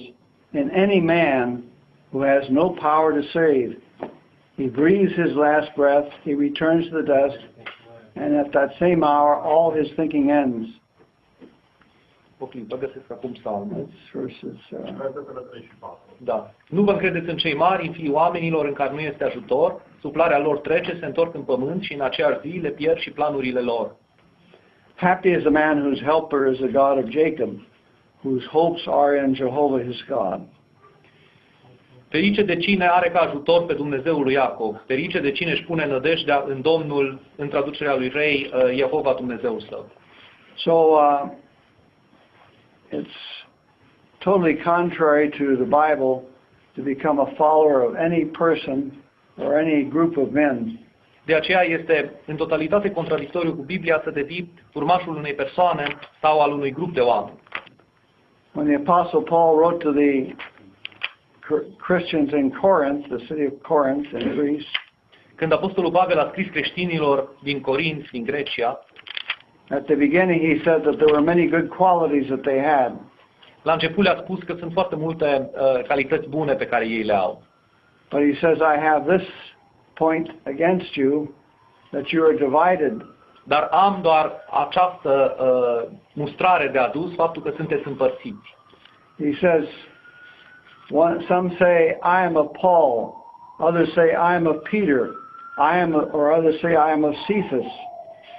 in any man who has no power to save. He breathes his last breath, he returns to the dust, and at that same hour all his thinking ends. Găsesc acum psalmul. Da. Nu vă încredeți în cei mari, în fiii oamenilor în care nu este ajutor, suplarea lor trece, se întorc în pământ și în aceeași zi le pierd și planurile lor. Happy is the man whose helper is the God of Jacob, whose hopes are in Jehovah his God. Ferice de cine are ca ajutor pe Dumnezeul lui Iacov, ferice de cine își pune nădejdea în Domnul, în traducerea lui Ray, Jehova Dumnezeul său. So it's totally contrary to the Bible to become a follower of any person or any group of men. De aceea este în totalitate contradictoriu cu Biblia să devii urmașul unei persoane sau al unui grup de oameni. When the Apostle Paul wrote to the Christians in Corinth, the city of Corinth in Greece, Când Apostolul Pavel a scris creștinilor din Corint, din Grecia, at the beginning he said that there were many good qualities that they had. la început le-a spus că sunt foarte multe calități bune pe care ei le au. But he says, I have this point against you, that you are divided. Dar am doar această mustrare de adus, faptul că sunteți împărțiți. He says, some say, I am of Paul. Others say, I am of Peter. Or others say, I am of Cephas.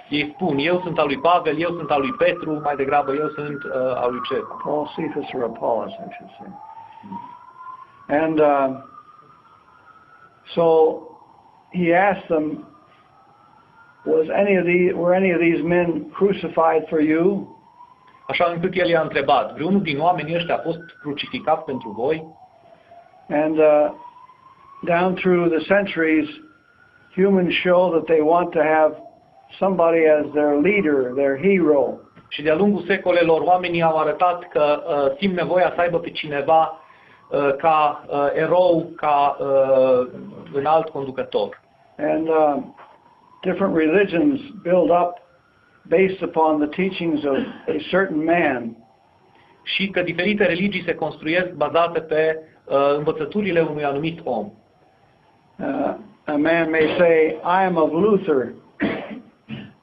Ei spun, eu sunt al lui Pavel, eu sunt al lui Petru, mai degrabă eu sunt al lui Cefa. Paul, Cephas, or Apollos, I should say. And so he asked them, were any of these men crucified for you? Așa încât el i-a întrebat, vreunul din oamenii ăștia a fost crucificat pentru voi? And down through the centuries, humans show that they want to have somebody as their leader, their hero. Și de-a lungul secolelor, oamenii au arătat că simt nevoia să aibă pe cineva ca erou, ca înalt conducător. And different religions build up based upon the teachings of a certain man. Și că diferite religii se construiesc bazate pe învățăturile unui anumit om. A man may say, I am of Luther.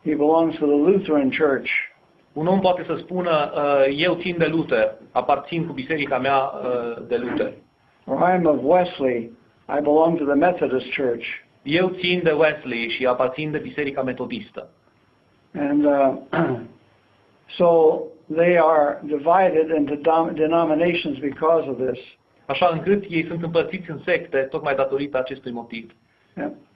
He belongs to the Lutheran Church. Un om poate să spună, eu țin de Luther, aparțin cu biserica mea de Luther. Or I am of Wesley. I belong to the Methodist Church. Eu țin de Wesley și aparțin de biserica metodistă. And so they are divided into denominations because of this. Așa încât ei sunt împărțiți în secte, tocmai datorită acestui motiv.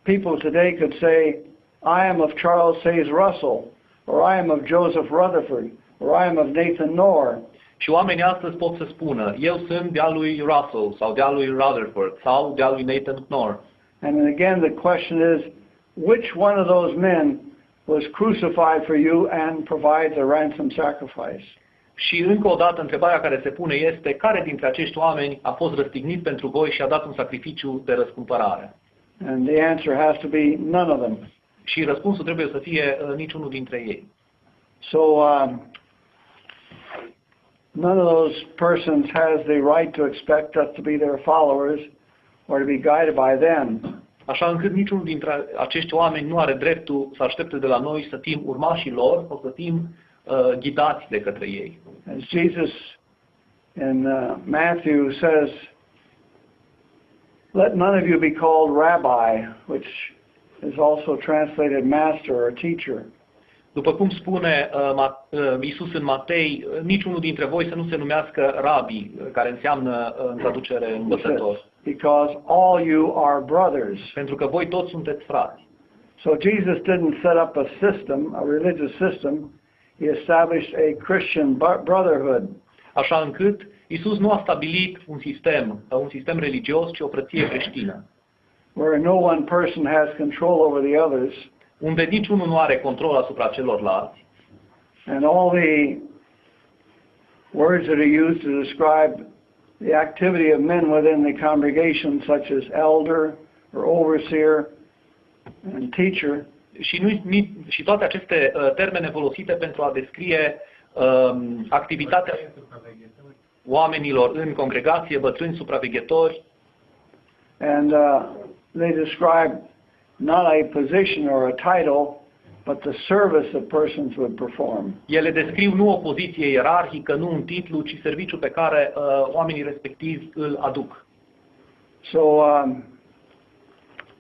People today could say, I am of Charles Hayes Russell, or I am of Joseph Rutherford, or I am of Nathan Knorr. Și oamenii astăzi pot să spună, eu sunt de-a lui Russell, sau de-a lui Rutherford, sau de-a lui Nathan Knorr. And then again the question is, which one of those men was crucified for you and provides a ransom sacrifice? Și încă o dată întrebarea care se pune este, care dintre acești oameni a fost răstignit pentru voi și a dat un sacrificiu de răscumpărare? And the answer has to be none of them. Și răspunsul trebuie să fie niciunul dintre ei. So none of those persons has the right to expect us to be their followers or to be guided by them. Așa încât niciunul dintre acești oameni nu are dreptul să aștepte de la noi să fim urmașii lor sau să fim ghidați de către ei. As Jesus in Matthew says, let none of you be called rabbi, which is also translated master or teacher. După cum spune Iisus în Matei, niciunul dintre voi să nu se numească rabi, care înseamnă în traducere învățător. Because all you are brothers. Pentru că voi toți sunteți frați. So Jesus didn't set up a system, a religious system. He established a Christian brotherhood. Așa încât Iisus nu a stabilit un sistem religios, ci o frăție creștină. Where no one person has control over the others. Unde niciunul nu are control asupra celorlalți. And all the words that are used to describe the activity of men within the congregation, such as elder or overseer and teacher. Și toate aceste termene folosite pentru a descrie activitatea oamenilor în congregație, bătrâni, supraveghetori. And they describe not a position or a title, but the service that persons would perform. Ele descriu nu o poziție ierarhică, nu un titlu, ci serviciul pe care oamenii respectivi îl aduc. So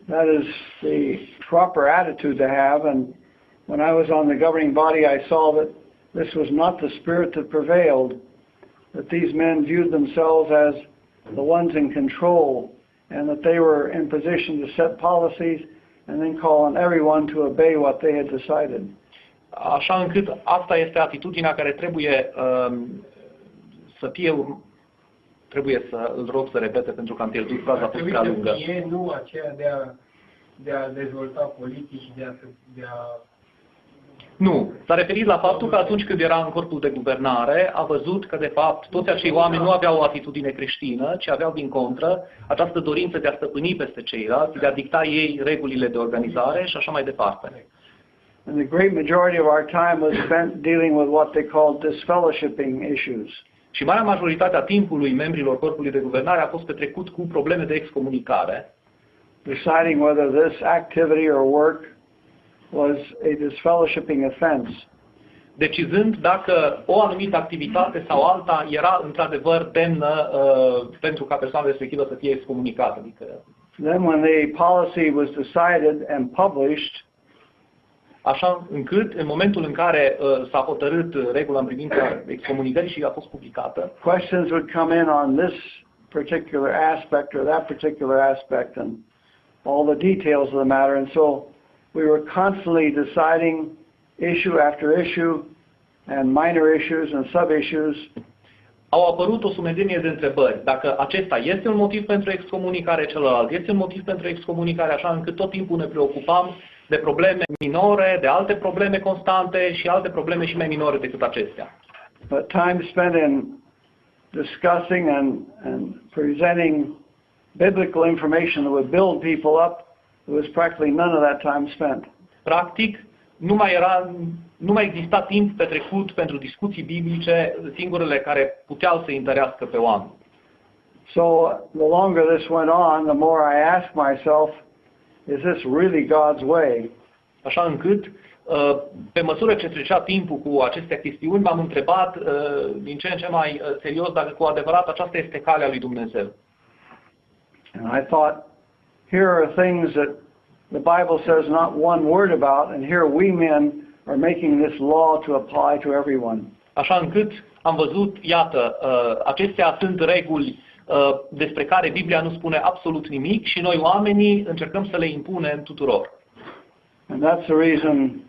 that is the proper attitude to have, and when I was on the governing body, I saw that this was not the spirit that prevailed. that these men viewed themselves as the ones in control and that they were in position to set policies and then call on everyone to obey what they had decided. Așa încât asta este atitudinea care trebuie să fie, trebuie să îl rog să repete pentru că am pierdut fraza a fost prea lungă. E nu aceea de a dezvolta politici, de a... Nu, s-a referit la faptul că atunci când era în corpul de guvernare, a văzut că, de fapt, toți acei oameni nu aveau o atitudine creștină, ci aveau, din contră, această dorință de a stăpâni peste ceilalți, de a dicta ei regulile de organizare și așa mai departe. And the great majority of our time was spent dealing with what they called disfellowshipping issues. Și marea majoritate a timpului membrilor corpului de guvernare a fost petrecut cu probleme de excomunicare, Deciding whether this activity or work was a disfellowshipping offense. decizând dacă o anumită activitate sau alta era într-adevăr demnă pentru ca persoana respectivă să fie excomunicată. Adică, Then when the policy was decided and published, așa încât, în momentul în care s-a hotărât regula în privința excomunicării și a fost publicată, questions would come in on this particular aspect or that particular aspect and all the details of the matter. And so we were constantly deciding issue after issue and minor issues and sub-issues. au apărut o sumedenie de întrebări. Dacă acesta este un motiv pentru excomunicare, celălalt este un motiv pentru excomunicare, așa încât tot timpul ne preocupam de probleme minore, de alte probleme constante și alte probleme și mai minore decât acestea. But time spent in discussing and presenting biblical information that would build people up, there was practically none of that time spent. Practic, nu mai exista timp petrecut pentru discuții biblice, singurele care puteau să întărească pe oameni. So the longer this went on, the more I asked myself, is this really God's way? Așa încât, pe măsură ce trecea timpul cu aceste chestiuni, m-am întrebat din ce în ce mai serios dacă cu adevărat aceasta este calea lui Dumnezeu. And I thought, here are things that the Bible says not one word about, and here we men are making this law to apply to everyone. Așa încât am văzut, iată, acestea sunt reguli despre care Biblia nu spune absolut nimic și noi oamenii încercăm să le impunem tuturor. And that's the reason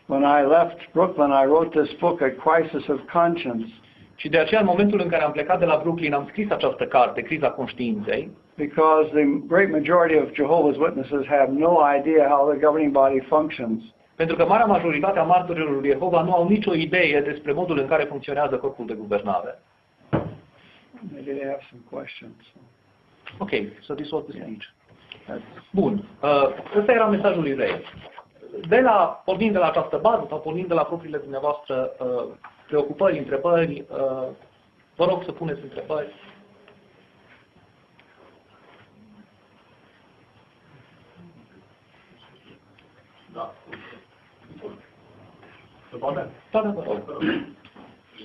when I left Brooklyn, I wrote this book, A Crisis of Conscience. Și de aceea, în momentul în care am plecat de la Brooklyn, am scris această carte, Criza Conștiinței, because the great majority of Jehovah's Witnesses have no idea how the governing body functions. pentru că marea majoritate a martorilor lui Jehova nu au nicio idee despre modul în care funcționează corpul de guvernare. Maybe they have some questions. Ok, so this was the speech. Bun, ăsta era mesajul lui Ray. Pornind de la această bază sau pornind de la propriile dumneavoastră preocupări, întrebări, vă rog să puneți întrebări. Da. Da, vă rog.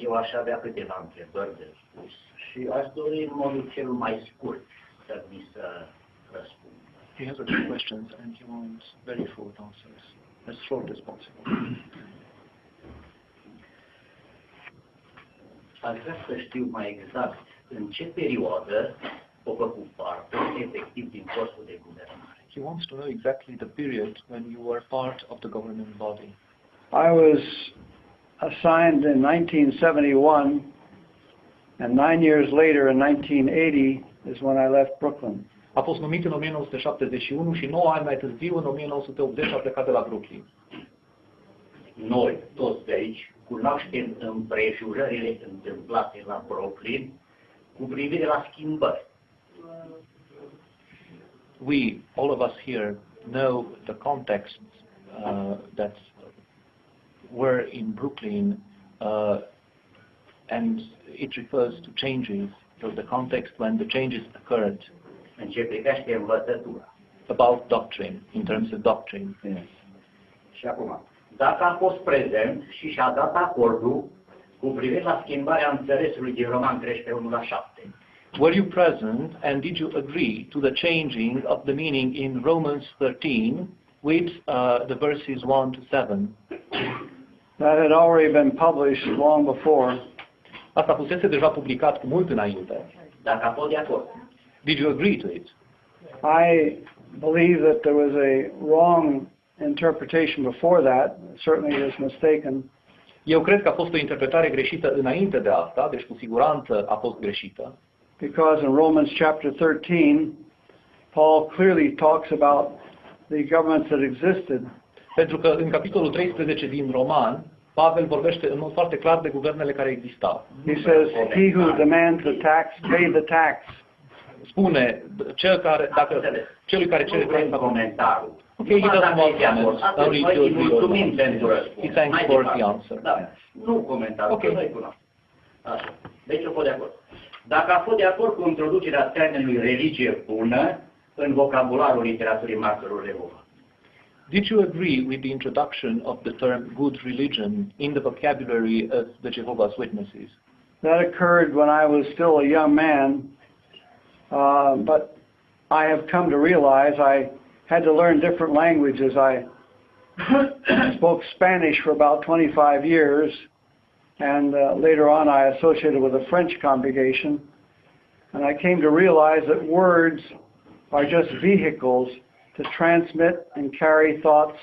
Eu aș avea câteva întrebări de spus și aș dori în modul cel mai scurt să mi să răspund. He has a few questions and he wants very short answers, as short as possible. Aș vrea să știu mai exact în ce perioadă o făcut parte efectiv din corpul de guvernare. He wants to know exactly the period when you were part of the government body. I was assigned in 1971, and 9 years later, in 1980, is when I left Brooklyn. A fost numit în 1971 și 9 ani mai târziu, în 1980, a plecat de la Brooklyn. Noi, toți de aici, cunoaștem împrejurările întâmplate la Brooklyn cu privire la schimbări. We, all of us here, know the context that were in Brooklyn, and it refers to changes, so the context when the changes occurred. În ce privește învățătura. About doctrine, in terms of doctrine. Yes. Și acum, dacă a fost prezent și și-a dat acordul cu privire la schimbarea înțelesului din Roman 13:1-7. Were you present and did you agree to the changing of the meaning in Romans 13 with the verses 1 to 7? That had already been published long before. Asta fusese deja publicat cu mult înainte. Dacă a fost de acord. Did you agree to it? I believe that there was a wrong interpretation before that. Certainly it is mistaken. Eu cred că a fost o interpretare greșită înainte de asta, deci cu siguranță a fost greșită. Because in Romans chapter 13, Paul clearly talks about the governments that existed. Pentru că în capitolul 13 din Roman, Pavel vorbește în mod foarte clar de guvernele care existau. He says, he who demands the tax, pay the tax. Spune celui care cere taxa. Comentariul. Ok, he doesn't want comments. Atunci noi îi mulțumim pentru răspuns. He thanks for the answer. Da, nu comentariul, Okay. noi cunoaștem. Așa. Deci eu fost de acord. Dacă a fost de acord cu introducerea termenului religie bună în vocabularul literaturii martorilor Jehova. Did you agree with the introduction of the term good religion in the vocabulary of the Jehovah's Witnesses? That occurred when I was still a young man, but I have come to realize I had to learn different languages. I spoke Spanish for about 25 years, and later on I associated with a French congregation, and I came to realize that words are just vehicles to transmit and carry thoughts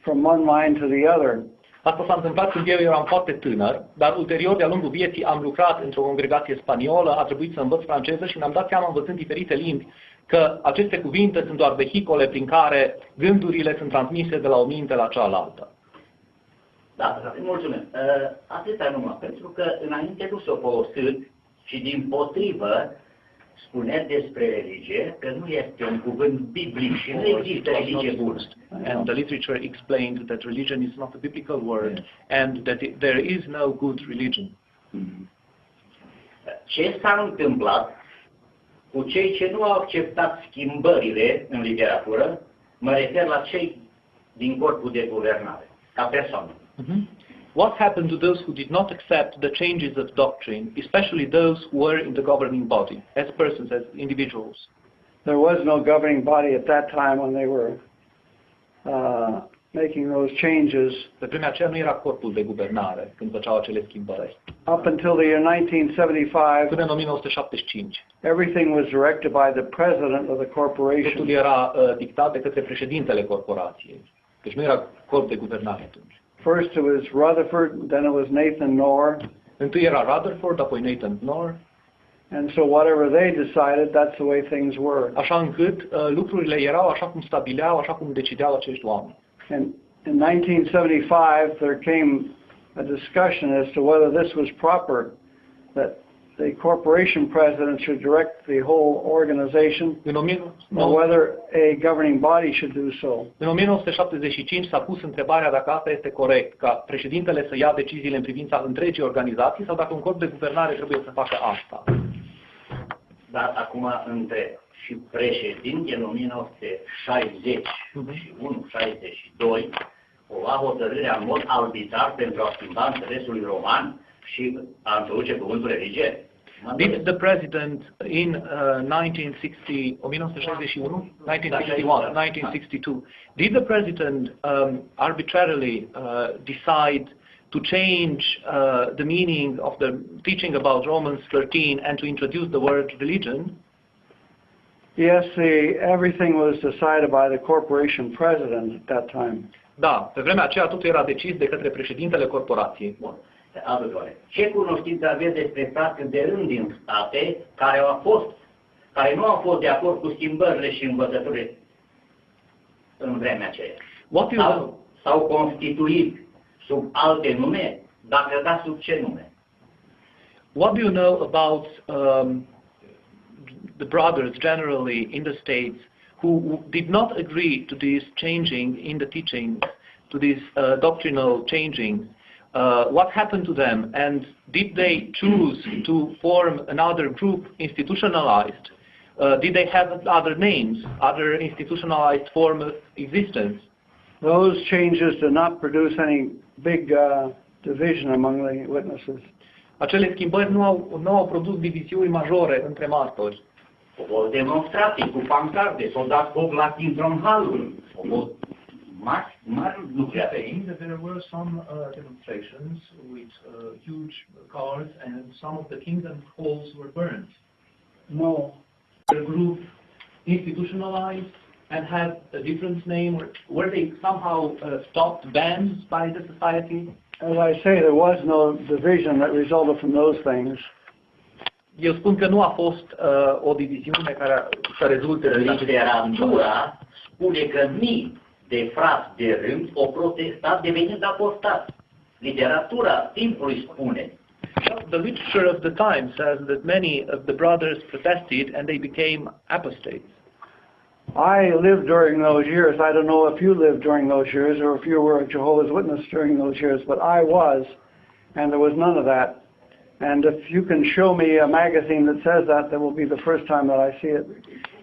from one mind to the other. Asta s-a întâmplat când eu eram foarte tânăr, dar ulterior, de-a lungul vieții, am lucrat într-o congregație spaniolă, a trebuit să învăț franceză și mi-am dat seama, învățând diferite limbi, că aceste cuvinte sunt doar vehicole prin care gândurile sunt transmise de la o minte la cealaltă. Da, mulțumesc. Atâta numai, pentru că înainte nu s-a folosit și din potrivă spunea despre religie că nu este un cuvânt biblic și nu există religie bună. And the literature explained that religion is not a biblical word and that there is no good religion. Ce s-a întâmplat cu cei ce nu au acceptat schimbările în literatură, mă refer la cei din corpul de guvernare, ca persoană. What happened to those who did not accept the changes of doctrine, especially those who were in the governing body, as persons, as individuals? There was no governing body at that time when they were making those changes. Pe vremea aceea nu era corpul de guvernare când făceau acele schimbări. Up until the year 1975, Până în 1975, everything was directed by the president of the totul corporation. era dictat de către președintele corporației. Deci nu era corp de guvernare atunci. First it was Rutherford, then it was Nathan Knorr, Întâi era Rutherford, apoi Nathan Knorr, and so whatever they decided, that's the way things were. așa încât lucrurile erau așa cum stabileau, așa cum decideau acești oameni. And in 1975, there came a discussion as to whether this was proper, that the corporation president should direct the whole organization, or whether a governing body should do so. În 1975 s-a pus întrebarea dacă asta este corect, ca președintele să ia deciziile în privința întregii organizații sau dacă un corp de guvernare trebuie să facă asta. Dar acum întreb, și președinte în 1961-62 o lua hotărârea în mod arbitrar pentru a schimba înțelesul roman și a introduce cuvântul religie? Did the president in 1962, did the president arbitrarily decide to change the meaning of the teaching about Romans 13 and to introduce the word religion? Yes, everything was decided by the corporation president at that time. Da, pe vremea aceea totul era decis de către președintele corporației. Bun. Ce cunoștință aveți despre frați de rând din state care nu au fost de acord cu schimbările și învățăturile în vremea aceea? S-au constituit sub alte nume? Dacă da, sub ce nume? What do you know about the brothers generally in the States who did not agree to this changing in the teaching, to this doctrinal changing? What happened to them, and did they choose to form another group institutionalized? Did they have other names, other institutionalized form of existence? Those changes did not produce any big division among the witnesses. Acele schimbări nu au produs diviziuni majore între martori. Au fost demonstrații cu pancarte, s-au dat foc la Tintron Hall-ul, au fost mari lucruri avea. saying that there were some demonstrations with huge cars, and some of the kingdom halls were burned. No. The group institutionalized and had a different name, or were they somehow stopped, banned by the society? As I say, there was no division that resulted from those things. Eu spun că nu a fost o diviziune care să rezulte din aceste Literatura spune că mii de frați de rând au protestat devenind apostați. Literatura timpului spune. The literature of the time says that many of the brothers protested and they became apostates. I lived during those years. I don't know if you lived during those years or if you were a Jehovah's Witness during those years, but I was, and there was none of that. And if you can show me a magazine that says that, that will be the first time that I see it.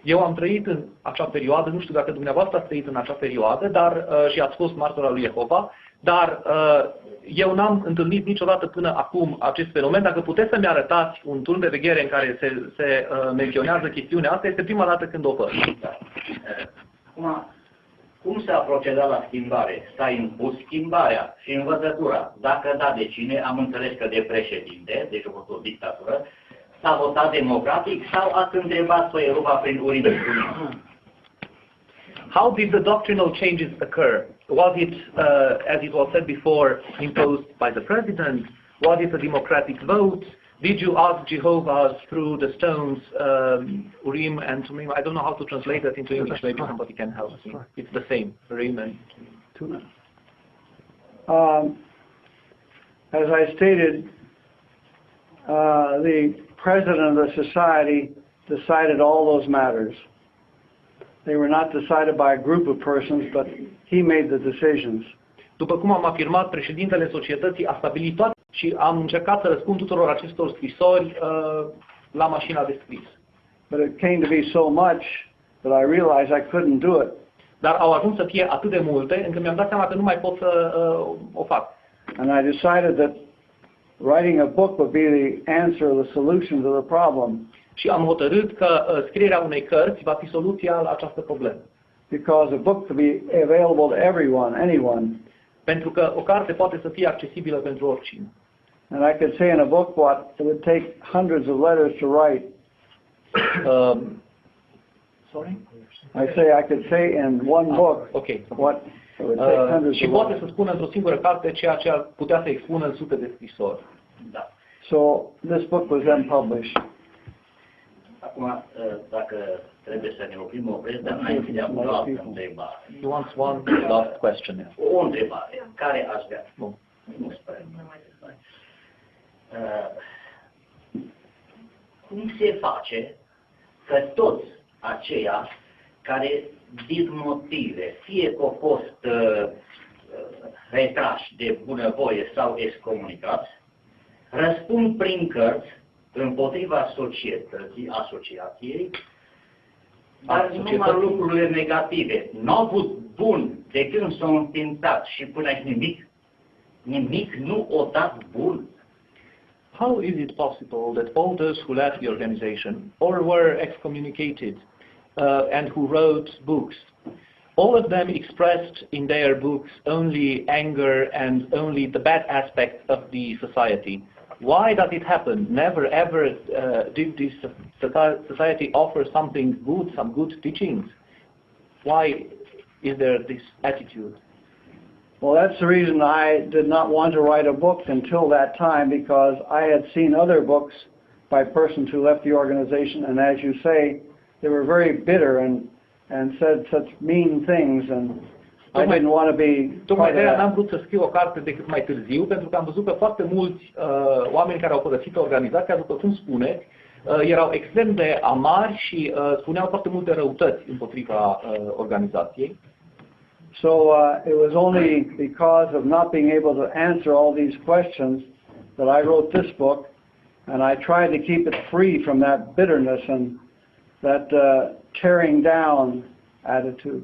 Eu am trăit în acea perioadă, nu știu dacă dumneavoastră ați trăit în acea perioadă, dar și ați fost martor al lui Jehova, dar eu n-am întâlnit niciodată până acum acest fenomen. Dacă puteți să-mi arătați un turn de veghere în care se menționează chestiunea asta, este prima dată când o văd. Da. Acum, cum s-a procedat la schimbare? S-a impus schimbarea și învățătura. Dacă da, de cine? Am înțeles că de președinte, deci a fost o dictatură. S-a votat democratic sau ați întrebat să rupa prin urină? How did the doctrinal changes occur? Was it, as it was said before, imposed by the president? Was it a democratic vote? Did you ask Jehovah through the stones, Urim and Tumim? I don't know how to translate that into English. Maybe somebody can help me. It's the same, Urim and Tumim. As I stated, the president of the society decided all those matters. They were not decided by a group of persons, but he made the decisions. După cum am afirmat, președintele societății a stabilit toate și am încercat să răspund tuturor acestor scrisori la mașina de scris. But it came to be so much that I realized I couldn't do it. Dar au ajuns să fie atât de multe, încât mi-am dat seama că nu mai pot să o fac. And I decided that writing a book would be the answer, the solution to the problem. Și am hotărât că scrierea unei cărți va fi soluția la această problemă. Because a book could be available to everyone, anyone. Pentru că o carte poate să fie accesibilă pentru oricine. And I could say in a book what it would take hundreds of letters to write. Sorry? I could say in one book what it would take hundreds și of poate letters. să spună într-o singură carte ceea ce ar putea să expună în sute de scrisori. Da. So this book was then published. Acum, dacă trebuie să ne opresc, dar înainte de a pune o altă întrebare. He wants one last question. O întrebare, care aș vrea? Bun. Nu sper. Cum se face că toți aceia care, din motive, fie că au fost retrași de bunăvoie sau excomunicați, răspund prin cărți împotriva societății, asociației, dar numai lucrurile negative. Nu au avut bun de când s-au înființat și până aici nimic nu o dat bun. How is it possible that all those who left the organization or were excommunicated and who wrote books, all of them expressed in their books only anger and only the bad aspects of the society? Why does it happen? Never ever did this society offer something good, some good teachings? Why is there this attitude? Well, that's the reason I did not want to write a book until that time, because I had seen other books by persons who left the organization, and as you say, they were very bitter and said such mean things, and I didn't want to be Tocmai part of de aia that. n-am vrut să scriu o carte decât mai târziu, pentru că am văzut că foarte mulți oameni care au părăsit organizația, după cum spuneți, erau extrem de amari și spuneau foarte multe răutăți împotriva organizației. So it was only because of not being able to answer all these questions that I wrote this book, and I tried to keep it free from that bitterness and that tearing down attitude.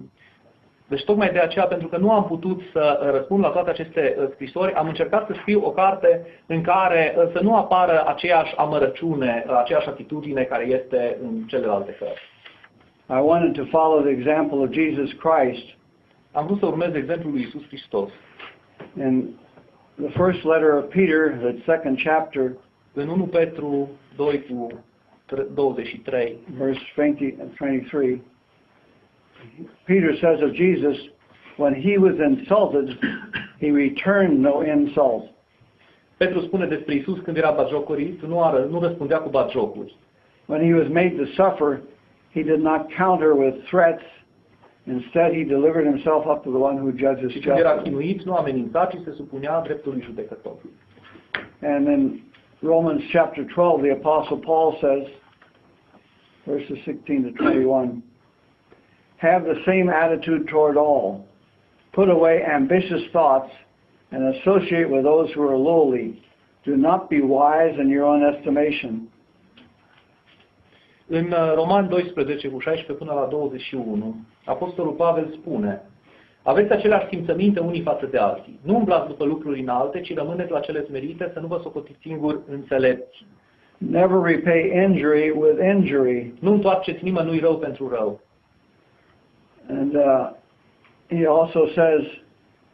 Deci tocmai de aceea, pentru că nu am putut să răspund la toate aceste scrisori, am încercat să scriu o carte în care să nu apară aceeași amărăciune, aceeași atitudine care este în celelalte cărți. I wanted to follow the example of Jesus Christ Am vrut să urmez exemplul lui Iisus Hristos. In the first letter of Peter, the second chapter, În 1 Petru 2 cu 23, verse 20 and 23, Peter says of Jesus, when he was insulted, he returned no insult. Petru spune despre Iisus când era batjocorit, nu răspundea cu batjocuri. When he was made to suffer, he did not counter with threats. Instead, he delivered himself up to the one who judges Și când era justly. chinuit, nu amenința, ci se supunea dreptului judecător. And in Romans chapter 12, the Apostle Paul says, verses 16 to 21, have the same attitude toward all. Put away ambitious thoughts and associate with those who are lowly. Do not be wise in your own estimation. În Roman 12, cu 16 până la 21, Apostolul Pavel spune: aveți aceleași simțăminte unii față de alții. Nu umblați după lucruri înalte, ci rămâneți la cele smerite, să nu vă socotiți singuri înțelepți. Never repay injury with injury. Nu întoarceți nimănui rău pentru rău. And he also says,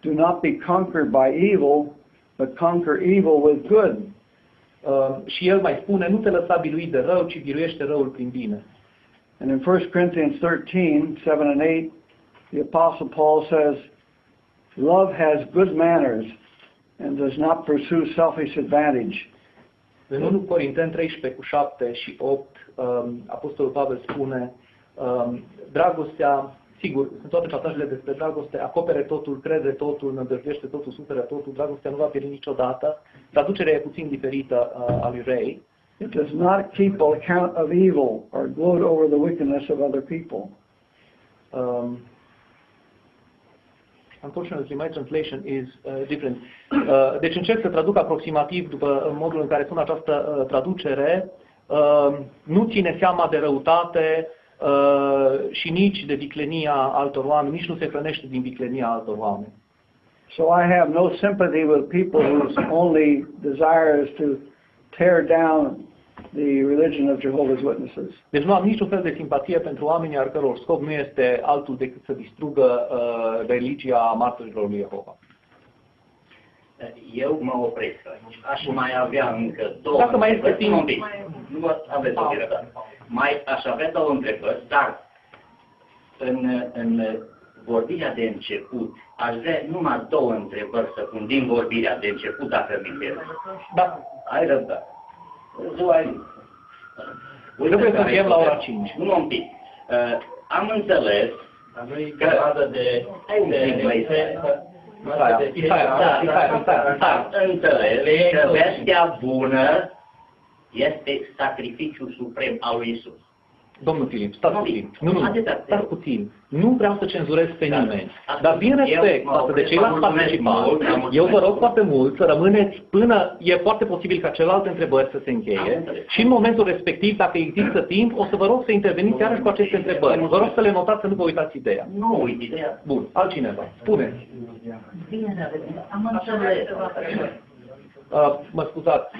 do not be conquered by evil, but conquer evil with good. Și el mai spune, nu te lăsa biruit de rău, ci biruiește răul prin bine. And in 1 Corinthians 13, 7 and 8, the Apostle Paul says, love has good manners and does not pursue selfish advantage. În 1 Corinteni 13 cu 7 și 8, Apostolul Pavel spune, dragostea, sigur, sunt toate pasajele despre dragoste, acopere totul, crede totul, nădăjduiește totul, suferă totul, dragostea nu va pieri niciodată. Traducerea e puțin diferită a lui Ray. It does not keep account of evil or gloat over the wickedness of other people. Unfortunately, my translation is different. Deci încerc să traduc aproximativ după modul în care sună această traducere. Nu ține seama de răutate și nici de viclenia altor oameni, nici nu se hrănește din viclenia altor oameni. So I have no sympathy with people whose only desire is to tear down the religion of Jehovah's Witnesses. Deci nu am niciun fel de simpatie pentru oamenii al căror scop nu este altul decât să distrugă religia martorilor lui Jehova. Eu mă opresc aici. Aș mai avea încă două. Dacă mai este timp. Nu aveți o răbdare. Mai aș avea două întrebări, dar în vorbirea de început, aș vrea numai două întrebări să pun din vorbirea de început, dacă mi se. Da. Ai răbdare. Trebuie să fim la ora 5. Nu un pic. Am înțeles că de înțeles că vestea bună este sacrificiul suprem al lui Iisus. Domnul Filip, stați puțin. Stați puțin. Nu vreau să cenzurez pe nimeni. Dar din respect față de ceilalți participanți, eu vă rog foarte mult să rămâneți până e foarte posibil ca celelalte întrebări să se încheie și în momentul respectiv, dacă există timp, o să vă rog să interveniți iarăși cu aceste întrebări. Vă rog să le notați, să nu vă uitați ideea. Nu uit ideea. Bun, altcineva. Spuneți. Bine, am înțeles. Mă scuzați.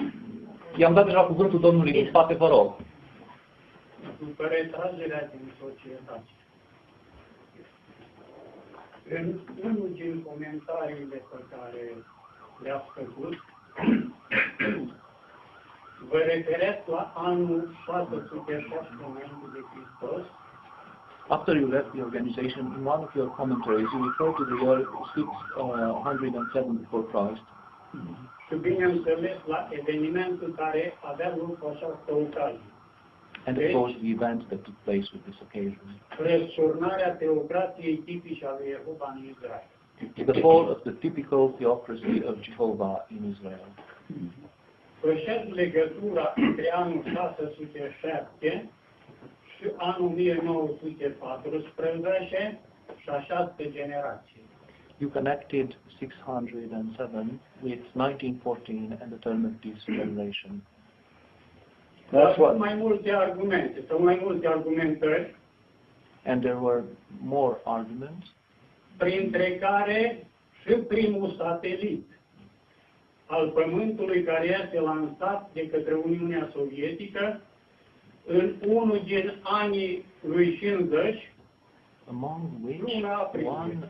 I-am dat deja cuvântul domnului din spate, vă rog. După retragerea din societate. În unul din comentariile pe care le-ați făcut, vă referați la anul 407 înainte de Hristos. After you left the organization, in one of your commentaries, you refer to the year 607 before Christ. Și bineînțeles la evenimentul care avea loc cu această ocazie. And of course, the event that took place with this occasion. Răsturnarea teocrației tipice a lui Jehova în Israel. The fall of the typical theocracy of Jehovah in Israel. Făceți legătura între anul 607 și anul 1914 și această generație. You connected 607 with 1914 and the term of this generation. Dar sunt mai multe argumente, sau mai multe argumentări, And there were more arguments, printre care și primul satelit al Pământului care este lansat de către Uniunea Sovietică în unul din anii lui 50, among which Luna aprilie. one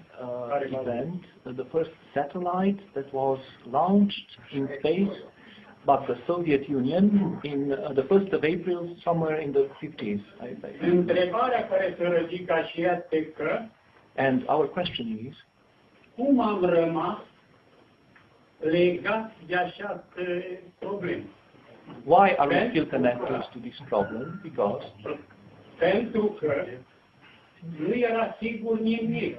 event, the first satellite that was launched in space, but the Soviet Union in the 1st of April, somewhere in the 50s, I think. Întrebarea care se ridică și este că And our question is, cum am rămas legați de această problemă? why are we still connected to this problem? Because Pentru că nu era sigur nimic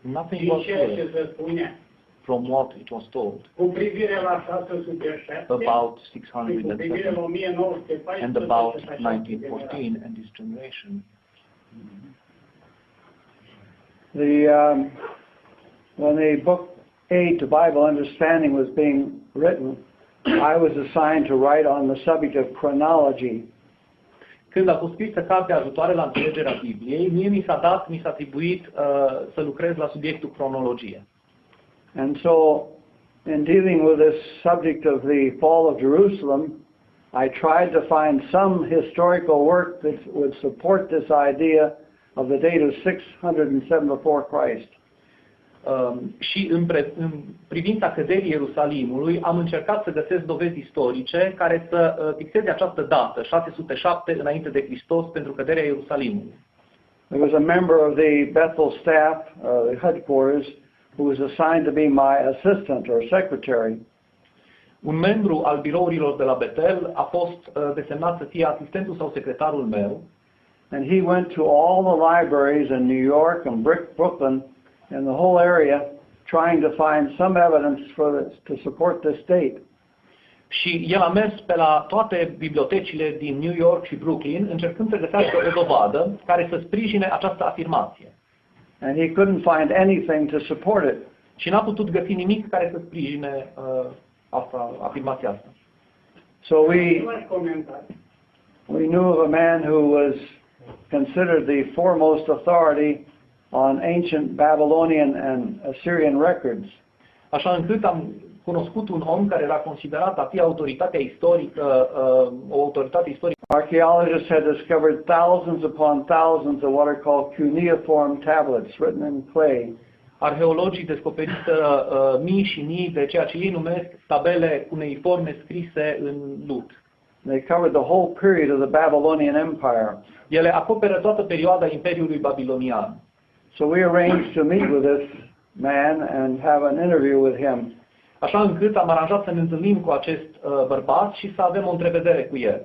nothing din was ceea ce clear se spunea from what it was told cu privire la 607 about și cu privire 607 la 1914 and about și așa mai departe. 1914 and this generation. When the book Aid to Bible Understanding was being written, I was assigned to write on the subject of chronology. Când a fost scrisă cartea ajutoare la înțelegerea Bibliei, mie mi s-a atribuit să lucrez la subiectul cronologie. And so, in dealing with this subject of the fall of Jerusalem, I tried to find some historical work that would support this idea of the date of 607 before Christ. Și în privința căderii Ierusalimului am încercat să găsesc dovezi istorice care să fixeze această dată, 607 înainte de Hristos, pentru căderea Ierusalimului. There was a member of the Bethel staff, the headquarters, who was assigned to be my assistant or secretary. Un membru al birourilor de la Betel a fost desemnat să fie asistentul sau secretarul meu. And he went to all the libraries in New York and Brooklyn and the whole area trying to find some evidence to support this date. Și el a mers pe la toate bibliotecile din New York și Brooklyn încercând să găsească o dovadă care să sprijine această afirmație. And he couldn't find anything to support it. Și n-a putut găsi nimic care să sprijine afirmația asta. So we knew of a man who was considered the foremost authority on ancient Babylonian and Assyrian records. Așa încât am cunoscut un om care era considerat a fi autoritatea istorică, o autoritate istorică. Archaeologists had discovered thousands upon thousands of what are called cuneiform tablets written in clay. Arheologii descoperiseră mii și mii de ceea ce ei numesc tabele cuneiforme scrise în lut. They covered the whole period of the Babylonian Empire. Ele acoperă toată perioada Imperiului Babilonian. So we arranged to meet with this man and have an interview with him. Așa încât am aranjat să ne întâlnim cu acest bărbat și să avem o întrevedere cu el.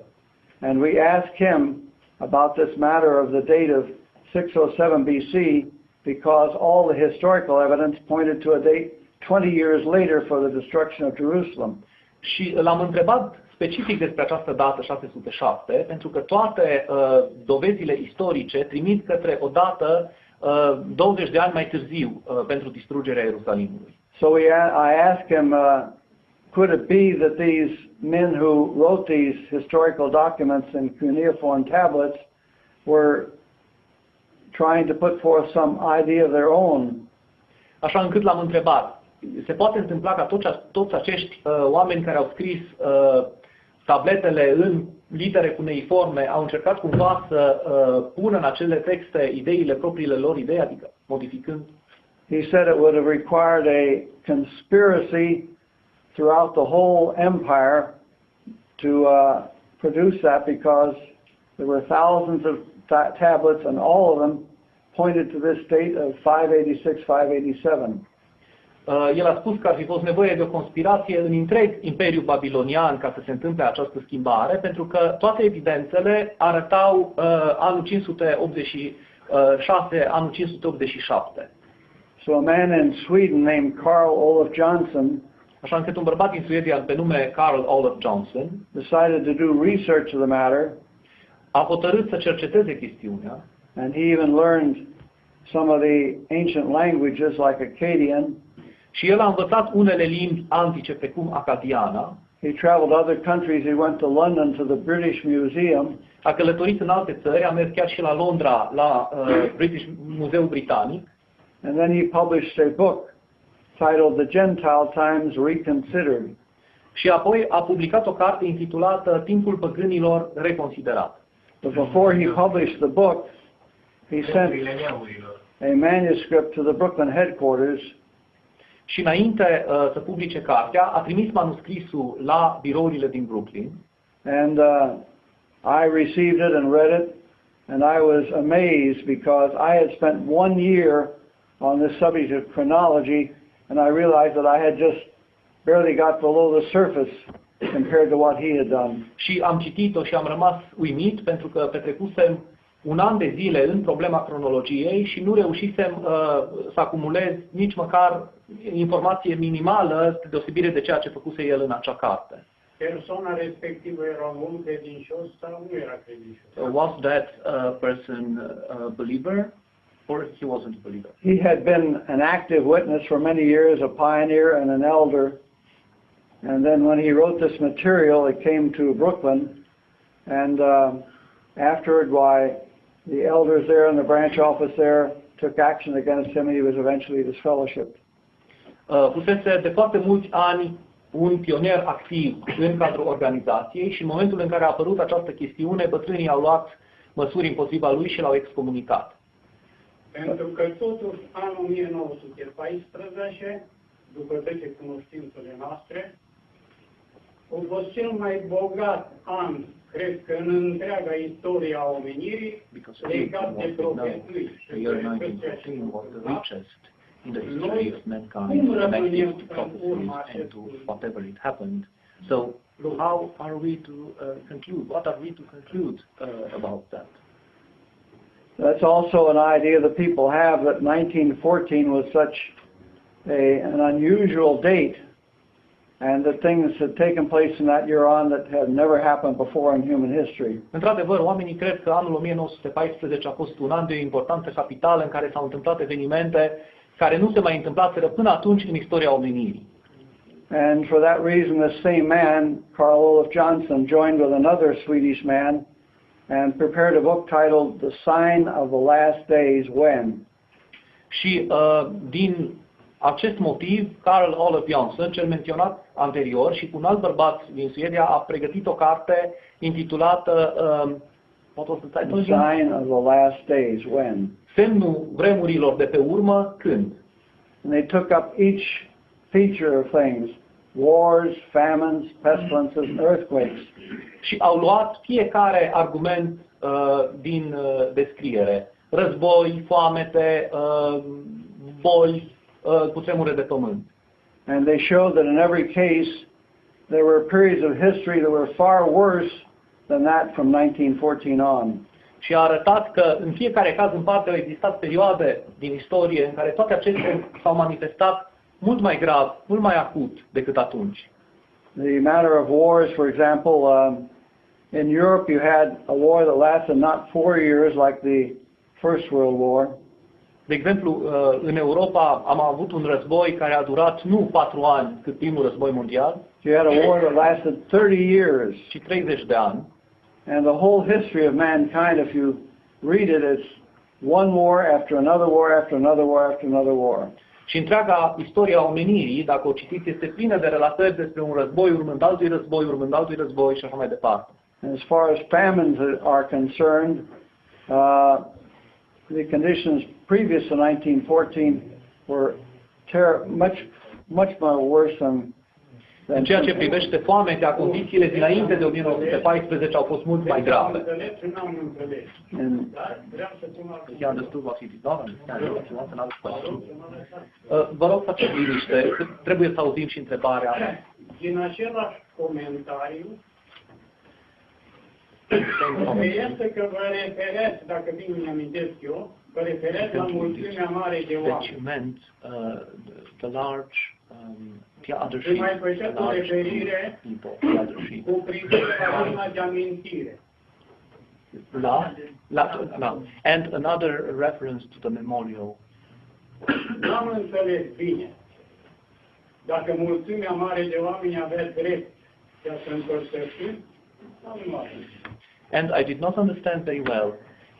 And we asked him about this matter of the date of 607 BC because all the historical evidence pointed to a date 20 years later for the destruction of Jerusalem. Și l-am întrebat specific despre această dată 607 pentru că toate dovezile istorice trimit către o dată 20 de ani mai târziu pentru distrugerea Ierusalimului. So I asked him, could it be that these men who wrote these historical documents in cuneiform tablets were trying to put forth some idea of their own? Așa încât l-am întrebat, se poate întâmpla ca toți acești oameni care au scris tabletele în litere cuneiforme au încercat cumva să pună în acele texte ideile propriile lor idei, adică modificând? He said it would have required a conspiracy throughout the whole empire to produce that because there were thousands of tablets and all of them pointed to this date of 586-587. El a spus că ar fi fost nevoie de o conspirație în întreg Imperiul Babilonian ca să se întâmple această schimbare, pentru că toate evidențele arătau anul 586, anul 587. So a man in Sweden named Carl Olof Johnson, așa încât un bărbat din Suedia pe nume Carl Olof Johnson, decided to do research of the matter, a hotărât să cerceteze chestiunea, and he even learned some of the ancient languages like Akkadian. Și el a învățat unele limbi antice precum acadiana. He traveled other countries. He went to London to the British Museum. A călătorit în alte țări, a mers chiar și la Londra, la British Muzeul Britanic. And then he published a book titled The Gentile Times Reconsidered. Și apoi a publicat o carte intitulată Timpul păgânilor reconsiderat. But before he published the book, he sent a manuscript to the Brooklyn headquarters, Și înainte să publice cartea, a trimis manuscrisul la birourile din Brooklyn. and I received it and read it, and I was amazed because I had spent 1 year on this subject of chronology, and I realized that I had just barely got below the surface compared to what he had done. Și am citit-o și am rămas uimit pentru că petrecusem 1 an de zile în problema cronologiei și nu reușisem să acumulez nici măcar informație minimală spre deosebire de ceea ce făcuse el în acea carte. Persoana respectivă era un om credincios sau nu era credincios? Was that person a believer or he wasn't a believer? He had been an active witness for many years, a pioneer and an elder. And then when he wrote this material, it came to Brooklyn, and afterward, the elders there and the branch office there took action against him, and he was eventually disfellowshipped. Fusese de foarte mulți ani un pionier activ în cadrul organizației și în momentul în care a apărut această chestiune, bătrânii au luat măsuri împotriva lui și l-au excomunicat. Pentru că totuși anul 1914, după toate cunoștințele noastre, a fost cel mai bogat an, cred că în întreaga istorie a omenirii, legat de profeții. The year 1914 was the richest in the history of mankind, connected to prophecies and to whatever it happened. So, how are we to conclude? What are we to conclude about that? That's also an idea that people have, that 1914 was such an unusual date, and that things had taken place in that year on that had never happened before in human history. Într-adevăr, oamenii cred că anul 1914 a fost un an de importanță capitală în care s-au întâmplat evenimente care nu se mai întâmplaseră până atunci în istoria omenirii. And for that reason, this same man, Carl Olof Johnson, joined with another Swedish man and prepared a book titled The Sign of the Last Days When. Și din acest motiv, Carl Olof Johnson, cel menționat anterior, și cu un alt bărbat din Suedia, a pregătit o carte intitulată The Sign of the Last Days When. Semnul vremurilor de pe urmă, când? And they took up each feature of things, wars, famines, pestilences, and earthquakes. Și au luat fiecare argument din descriere. Război, foamete, boli, cutremure de pământ. And they showed that in every case there were periods of history that were far worse than that from 1914 on. Și a arătat că în fiecare caz în parte au existat perioade din istorie în care toate acestea s-au manifestat mult mai grav, mult mai acut decât atunci. The matter of wars, for example, in Europe you had a war that lasted not 4 years like the First World War. De exemplu, în Europa am avut un război care a durat nu 4 ani cât primul război mondial, You had a war that lasted 30 years. ci 30 de ani. And the whole history of mankind, if you read it, it's one war after another war after another war after another war. Și întreaga istoria omenirii, dacă o citiți, este plină de relatări despre un război urmând altui război, urmând altui război și așa mai departe. And as far as famines are concerned, the conditions previous to 1914 were much more worse than În ceea ce privește foametea, condițiile dinainte de 1914 au fost mult mai grave. He understood what he did not understand. If you want another question. Vă rog, faceți liniște. Trebuie să auzim și întrebarea. Din același comentariu, este că vă referați, dacă bine îmi amintesc eu, vă referați la mulțimea mare de oameni. That you meant the large, the other Și sheep, mai the făceați o large referire people, the other sheep. cu privire la urma de amintire. And another reference to the memorial. N-am înțeles bine. Dacă mulțimea mare de oameni avea drept de a se împărtăși, nu are. And I did not understand very well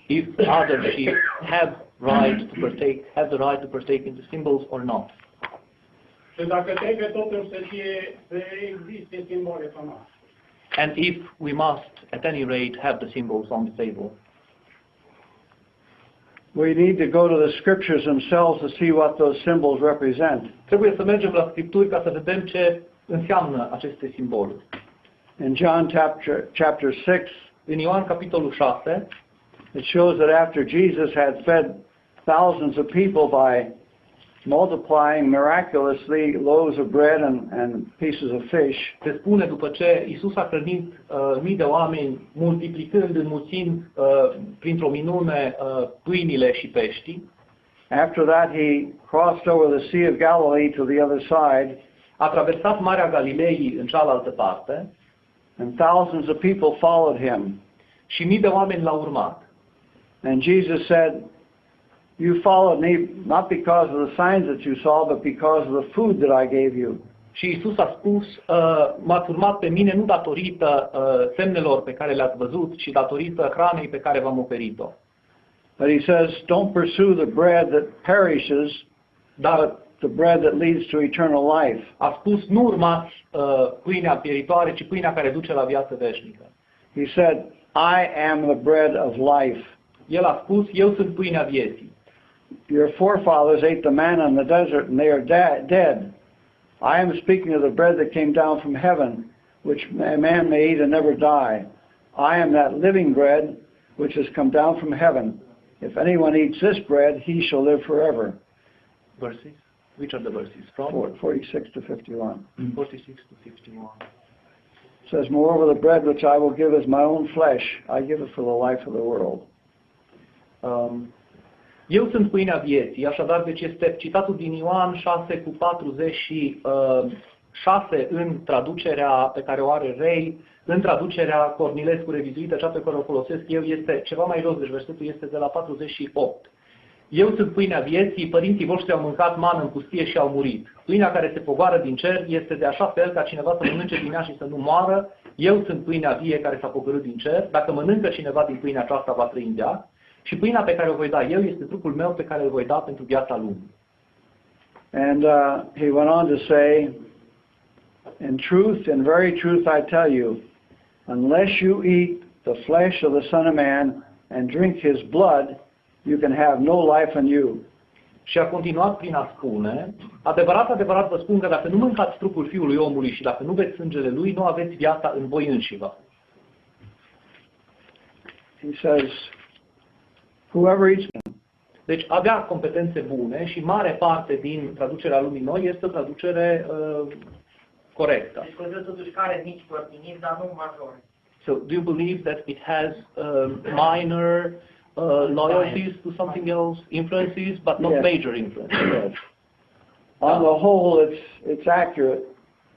if other sheep have the right to partake in the symbols or not. Și dacă trebuie totuși să existe simbole pe masă. And if we must, at any rate, have the symbols on the table. we need to go to the scriptures themselves to see what those symbols represent. Trebuie să mergem la Scripturi ca să vedem ce înseamnă aceste simboluri. In John chapter 6, În Ioan, capitolul 6, it shows that after Jesus had fed thousands of people by multiplying miraculously loaves of bread and pieces of fish, se spune după ce Iisus a hrănit mii de oameni, multiplicând, înmulțind printr-o minune pâinile și peștii. after that he crossed over the Sea of Galilee to the other side, A traversat Marea Galilei în cealaltă parte and thousands of people followed him. și mii de oameni l-au urmat. And Jesus said, you followed me not because of the signs that you saw, but because of the food that I gave you. Și Iisus a spus, m-ați urmat pe mine nu datorită semnelor pe care le-ați văzut, ci datorită hranei pe care v-am oferit-o. But he says, don't pursue the bread that perishes, but the bread that leads to eternal life. A spus, nu urmați pâinea pieritoare, ci pâinea care duce la viață veșnică. He said, I am the bread of life. El a spus, eu sunt pâinea vieții. Your forefathers ate the manna in the desert and they are dead. I am speaking of the bread that came down from heaven, which a man may eat and never die. I am that living bread which has come down from heaven. If anyone eats this bread, he shall live forever. Verses? Which are the verses? From 46 to 51. 46 to 51. It says, moreover, the bread which I will give is my own flesh. I give it for the life of the world. Eu sunt pâinea vieții, așadar deci este citatul din Ioan 6:46 în traducerea pe care o are Ray, în traducerea Cornilescu revizuită, cea pe care o folosesc eu, este ceva mai jos, deci versetul este de la 48. Eu sunt pâinea vieții, părinții voștri au mâncat mană în pustie și au murit. Pâinea care se pogoară din cer este de așa fel ca cineva să mănânce din ea și să nu moară. Eu sunt pâinea vie care s-a pogorât din cer. Dacă mănâncă cineva din pâinea aceasta, va trăi în ea. Și pâinea pe care o voi da eu este trupul meu pe care îl voi da pentru viața lumii. And he went on to say, in truth, in very truth I tell you, unless you eat the flesh of the Son of Man and drink his blood, you can have no life in you. Și a continuat prin a spune, adevărat, adevărat vă spun că dacă nu mâncați trupul Fiului Omului și dacă nu beți sângele Lui, nu aveți viața în voi înșivă. He says, whoever eats them. Deci avea competențe bune și mare parte din traducerea lumii noi este o traducere corectă. Deci consider totuși că are mici părtiniți, dar nu majore. So, do you believe that it has minor loyalties to something else, influences, but not Yes. major influences? On the whole, it's accurate,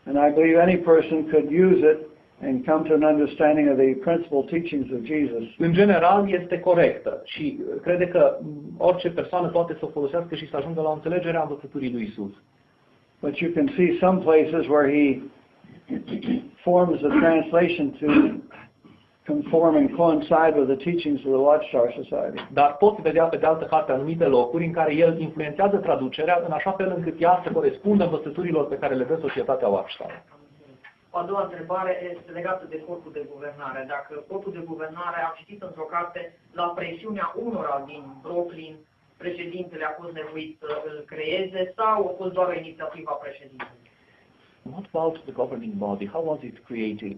and I believe any person could use it and come to an understanding of the principal teachings of Jesus. În general este corectă și crede că orice persoană poate să o folosească și să ajungă la o înțelegere a învățăturii lui Isus. But you can see some places where he forms the translation to conform and coincide with the teachings of the Watchtower Society. Dar poți vedea pe de altă parte anumite locuri în care el influențează traducerea în așa fel încât ea să corespundă învățăturilor pe care le dă societatea Watchtower. O a doua întrebare este legată de corpul de guvernare. Dacă corpul de guvernare, am citit într-o carte, la presiunea unora din Brooklyn, președintele a fost nevoit să îl creeze sau a fost doar o inițiativă a președintelui? What about the governing body? How was it created?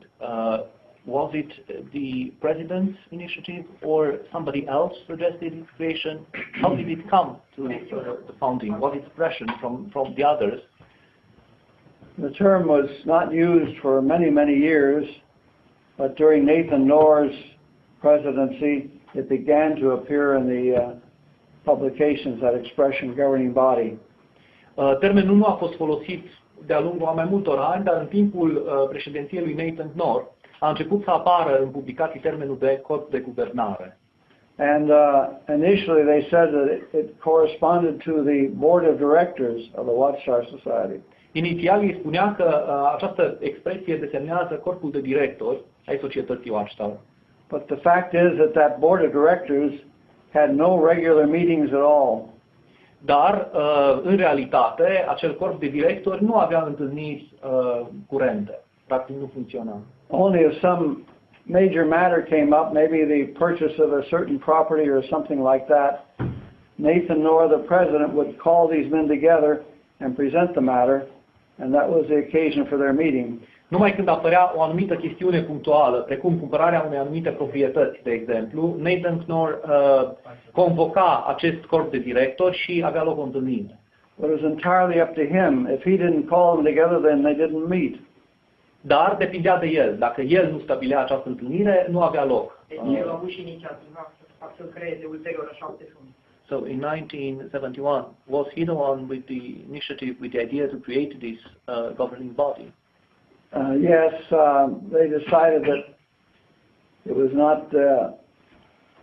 Was it the president's initiative or somebody else suggested its creation? How did it come to the founding? Was it pressure from the others? The term was not used for many, many years, but during Nathan Knorr's presidency, it began to appear in the publications, that expression, governing body. Termenul nu a fost folosit de-a lungul a mai multor ani, dar în timpul președinției lui Nathan Knorr a început să apară în publicații termenul de corp de guvernare. And initially they said that it corresponded to the board of directors of the Watchtower Society. Inițial îi spunea că această expresie desemnează corpul de directori ai societății Watchtower. But the fact is that that board of directors had no regular meetings at all. Dar, în realitate, acel corp de directori nu avea întâlniri curente. Practic nu funcționa. Only if some major matter came up, maybe the purchase of a certain property or something like that, Nathan nor the president would call these men together and present the matter, and that was the occasion for their meeting. Numai când apărea o anumită chestiune punctuală, precum cumpărarea unei anumite proprietăți, de exemplu, Nathan Knorr convoca acest corp de directori și avea loc o întâlnire. It was entirely up to him. If he didn't call them together, then they didn't meet. Dar depindea de el. Dacă el nu stabilea această întâlnire, nu avea loc. Deci el a avut și inițiativa să creeze ulterior așa sesiuni. So in 1971, was he the one with the initiative, with the idea to create this governing body? Yes, they decided that it was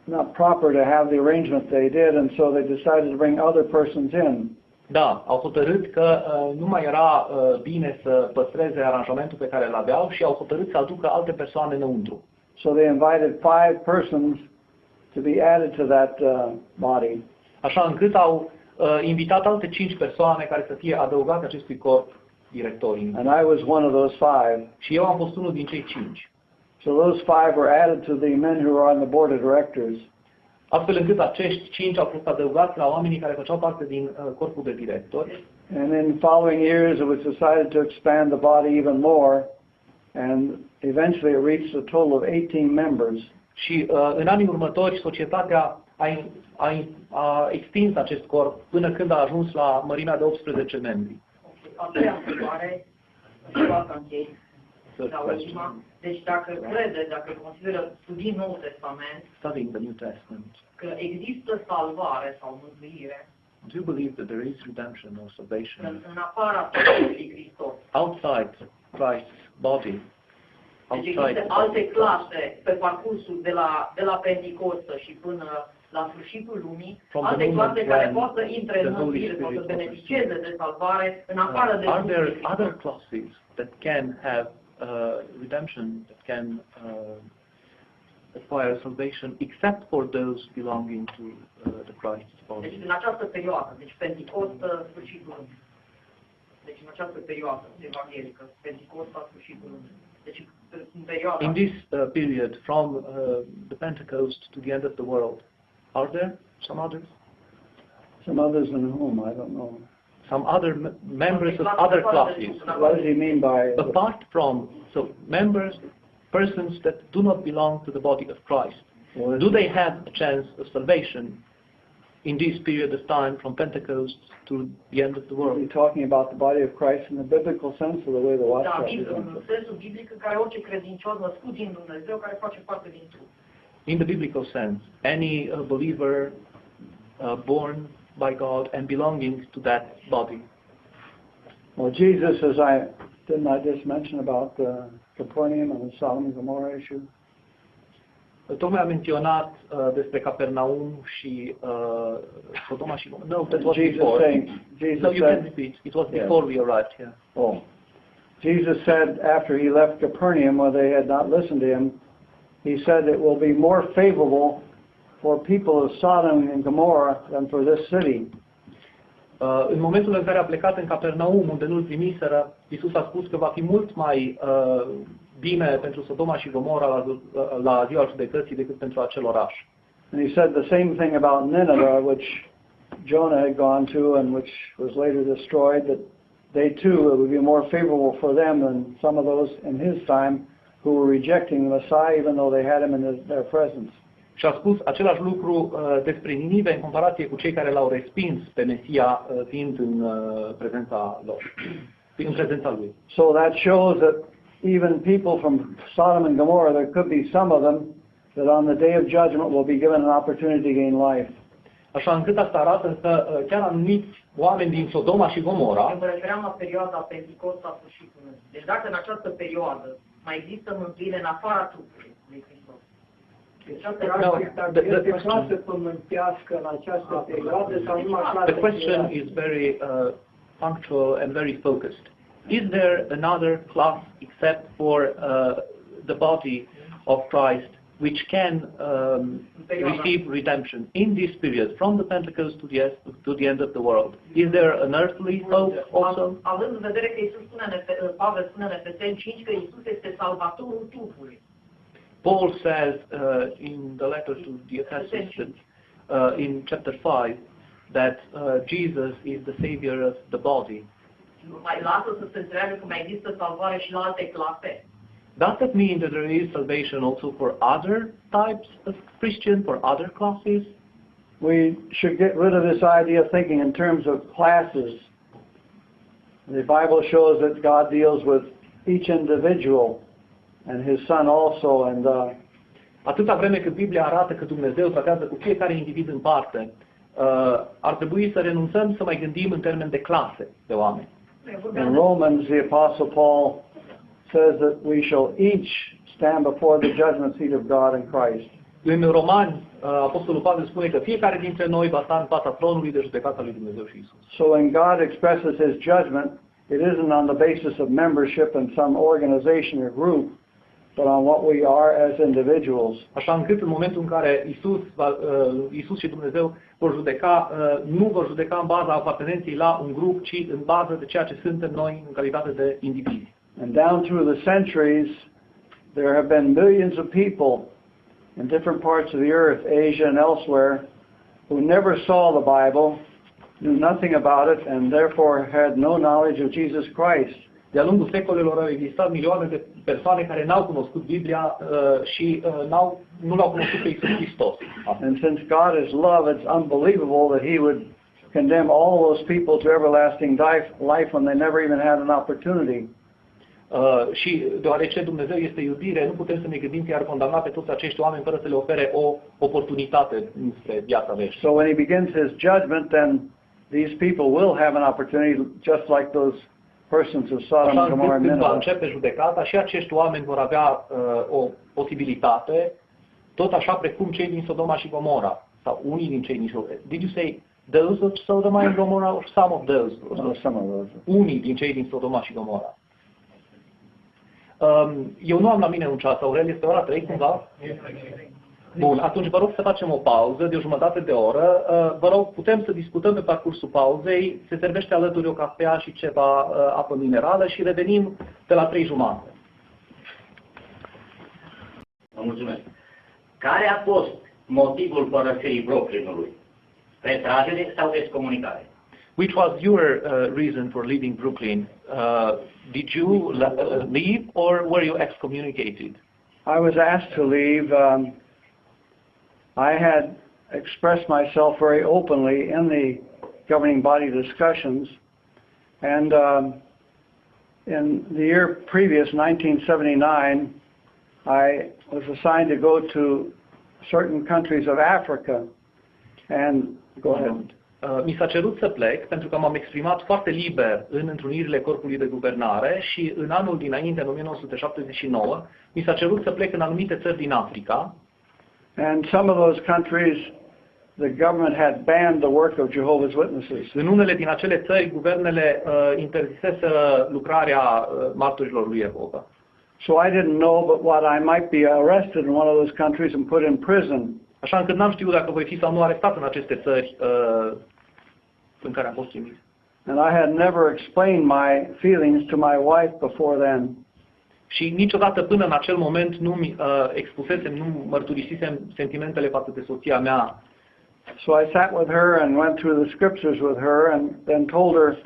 not proper to have the arrangement they did, and so they decided to bring other persons in. Da, au hotărât că nu mai era bine să păstreze aranjamentul pe care îl aveau și au hotărât să aducă alte persoane înăuntru. So they invited 5 persons to be added to that body. Așa încât au invitat alte 5 persoane care să fie adăugate acestui corp directorii. And I was one of those 5. Și eu am fost unul din cei 5. So those 5 were added to the men who were on the board of directors. Astfel încât acești 5 au fost adăugați la oamenii care făceau parte din corpul de directori. And in following years it was decided to expand the body even more, and eventually it reached a total of 18 members. Și în anii următori societatea a extins acest corp până când a ajuns la mărimea de 18 membri. A treia întrebare, la ultima. Deci dacă consideră studiind Noul Testament, Studying the New Testament, că există salvare sau mântuire do you believe that there is redemption or salvation în afara trupului Hristos? outside Christ's body? Deci există alte clase pe parcursul de la Penticostă și până la sfârșitul lumii, alte clase care pot să intre în mântuire sau să beneficieze de salvare în afară de Are there Hristos. other classes that can have redemption, that can acquire salvation, except for those belonging to the Christ's Deci body? în această perioadă, deci Penticostă, sfârșitul lumii. Deci în această perioadă evanghelică, Penticostă, sfârșitul lumii. Deci în perioada... In this period, from the Pentecost to the end of the world, are there some others? Some others in whom, I don't know. Some other members of other classes? What does he mean by... Apart from, so members, persons that do not belong to the body of Christ, do they have a chance of salvation in this period of time from Pentecost to the end of the Are you world? talking about the body of Christ in the biblical sense or the way the Watch Da, represents în it? sensul biblic în care orice credincios născut din Dumnezeu care face parte din trup. In the biblical sense, any believer born by God and belonging to that body. Well, Jesus, didn't I just mention about Capernaum and the Sodom and Gomorrah issue? Tocmai am menționat despre Capernaum și Sodoma și Gomorra. No, that was before. No, you can repeat. It was before we arrived here. Oh. Jesus said after he left Capernaum, where they had not listened to him, he said it will be more favorable for people of Sodom and Gomorrah than for this city. În momentul în care a plecat în Capernaum, unde nu-l primiseră, Iisus a spus că va fi mult mai bine pentru Sodoma și Gomorra la ziua judecății decât pentru acel oraș. And he said the same thing about Nineveh, which Jonah had gone to and which was later destroyed, that they too, it would be more favorable for them than some of those in his time who were rejecting the Messiah even though they had him in their presence. Și a spus același lucru despre Ninive în comparație cu cei care l-au respins pe Mesia fiind în prezența lor, în prezența lui. So that shows that even people from Sodom and Gomorrah, there could be some of them that on the day of judgment will be given an opportunity to gain life. Așa încât asta arată că chiar anumiți oameni din Sodoma și Gomora, Mă refeream la perioada Penticostă a sfârșitului. Deci dacă în această perioadă mai există mântuire în afara trupului lui Hristos. The question is very punctual and very focused. Is there another class except for the body of Christ which can receive redemption in this period, from the Pentecost to the end of the world? Is there an earthly hope also? Având în vedere că Iisus Pavel spune în Efeseni 5 că Iisus este salvatorul trupului. Paul says in the letter to the Ephesians in chapter 5 that Jesus is the Savior of the body. Mai lasă să se înțeleagă că mai există salvare și la alte clase. Does that mean that there is salvation also for other types of Christian, for other classes? We should get rid of this idea of thinking in terms of classes. The Bible shows that God deals with each individual and His Son also, and Atâta vreme cât Biblia arată că Dumnezeu tratează cu fiecare individ în parte, ar trebui să renunțăm să mai gândim în termen de clase de oameni. in Romans, the Apostle Paul says that we shall each stand before the judgment seat of God in Christ. În Romani, Apostolul Pavel spune că fiecare dintre noi va sta în fața tronului de judecată al lui Dumnezeu și Isus. So when God expresses His judgment, it isn't on the basis of membership in some organization or group, but on what we are as individuals. Așa încât în momentul în care Isus și Dumnezeu vor judeca, nu vor judeca în baza apartenenței la un grup, ci în bază de ceea ce suntem noi în calitate de indivizi. And down through the centuries, there have been millions of people in different parts of the earth, Asia and elsewhere, who never saw the Bible, knew nothing about it, and therefore had no knowledge of Jesus Christ. De-a lungul secolelor au existat milioane de persoane care n-au cunoscut Biblia și nu l-au cunoscut pe Iisus Hristos. And since God is love, it's unbelievable that He would condemn all those people to everlasting life when they never even had an opportunity. Și deoarece Dumnezeu este iubire, nu putem să ne gândim că i-ar condamna pe toți acești oameni fără să le ofere o oportunitate spre viața veșnică. So when He begins His judgment, then these people will have an opportunity, just like those persons of Sodom and Gomorrah and Când va Nineveh. începe judecata, și acești oameni vor avea o posibilitate, tot așa precum cei din Sodoma și Gomora, sau unii din cei din Sodoma. Did you say those of Sodoma and Gomorrah or some of those? Some of those. Unii din cei din Sodoma și Gomora. Eu nu am la mine un ceas, Aurel, este ora 3 cumva? Bun, atunci vă rog să facem o pauză de o jumătate de oră. Vă rog, putem să discutăm pe parcursul pauzei, se servește alături o cafea și ceva apă minerală și revenim pe la 3:30. Vă mulțumesc. Care a fost motivul părăsirii Brooklynului? Retragere sau excomunicare? Which was your reason for leaving Brooklyn? Did you leave or were you excommunicated? I was asked to leave. I had expressed myself very openly in the governing body discussions, and in the year previous, 1979, I was assigned to go to certain countries of Africa, and go ahead. Mi s-a cerut să plec pentru că m-am exprimat foarte liber în întrunirile corpului de guvernare și în anul dinainte, în 1979, mi s-a cerut să plec în anumite țări din Africa. And some of those countries, the government had banned the work of Jehovah's Witnesses. În unele din acele țări, guvernele interziseseră lucrarea martorilor lui Jehova. So I didn't know but what I might be arrested in one of those countries and put in prison. Așa încât n-am știut dacă voi fi sau nu arestat în aceste țări în care am fost trimis. And I had never explained my feelings to my wife before then. Și niciodată până în acel moment nu expusesem, nu mărturisisem sentimentele față de soția mea. So I sat with her and went through the scriptures with her and then told her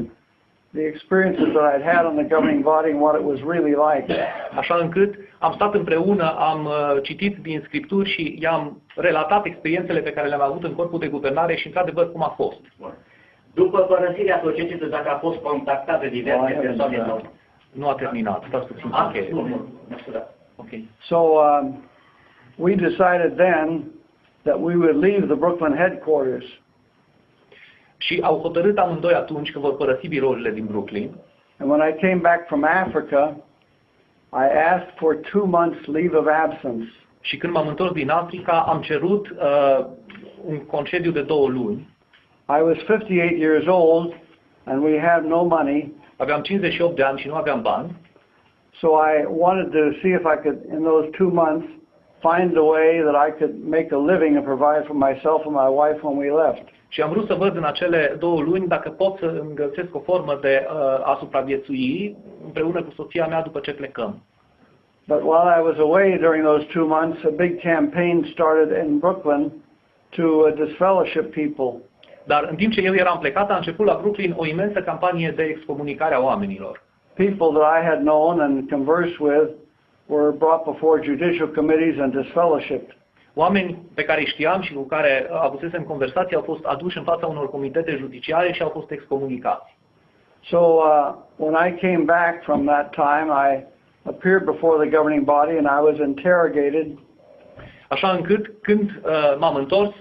the experiences that I'd had on the governing body and what it was really like. Așa încât am stat împreună, am citit din Scripturi și i-am relatat experiențele pe care le-am avut în corpul de guvernare și într-adevăr cum a fost. După părăsirea societății, dacă a fost contactat de diverse persoane sau... Nu a terminat, stați puțin. Okay. So we decided then that we would leave the Brooklyn headquarters. Și au hotărât amândoi atunci că vor părăsi birourile din Brooklyn. And when I came back from Africa, I asked for 2 months leave of absence. Și când m-am întors din Africa, am cerut un concediu de 2 luni. I was 58 years old and we had no money. Aveam 58 de ani și nu aveam bani. So I wanted to see if I could, in those 2 months, find a way that I could make a living and provide for myself and my wife when we left. Și am vrut să văd în acele 2 luni dacă pot să îmi găsesc o formă de a supraviețui împreună cu soția mea după ce plecăm. But while I was away during those 2 months, a big campaign started in Brooklyn to disfellowship people. Dar în timp ce eu eram plecat, a început la Brooklyn o imensă campanie de excomunicare a oamenilor. People that I had known and conversed with were brought before judicial committees and disfellowshipped. Oameni pe care îi știam și cu care avusesem conversații au fost aduși în fața unor comitete judiciare și au fost excomunicați. So when I came back from that time, I appeared before the governing body and I was interrogated. Așa încât, când m-am întors,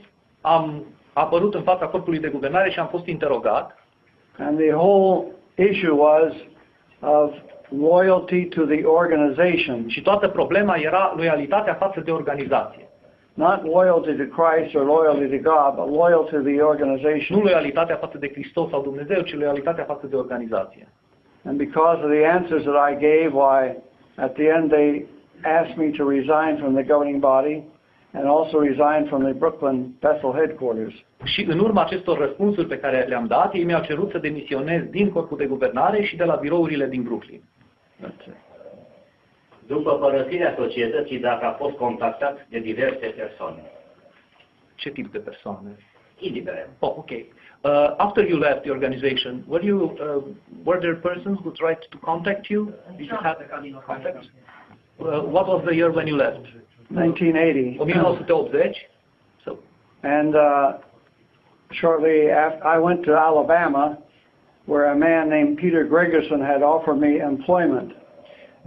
am apărut în fața corpului de guvernare și am fost interogat. And the whole issue was of loyalty to the organization. Și toată problema era loialitatea față de organizație. Not loyalty to Christ or loyalty to God, but loyalty to the organization. Nu loialitatea față de Hristos sau Dumnezeu, ci loialitatea față de organizație. And because of the answers that I gave, why at the end they asked me to resign from the governing body and also resign from the Brooklyn Bethel headquarters. Și în urma acestor răspunsuri pe care le-am dat, ei mi-au cerut să demisionez din corpul de guvernare și de la birourile din Brooklyn. That's it. După părăsirea societății, dacă a fost contactat de diverse persoane. Ce tip de persoane? Indiferent. Oh, okay. After you left the organization, were there persons who tried to contact you? Did you have contact? What was the year when you left? 1980. 1980. So, And shortly after, I went to Alabama, where a man named Peter Gregerson had offered me employment.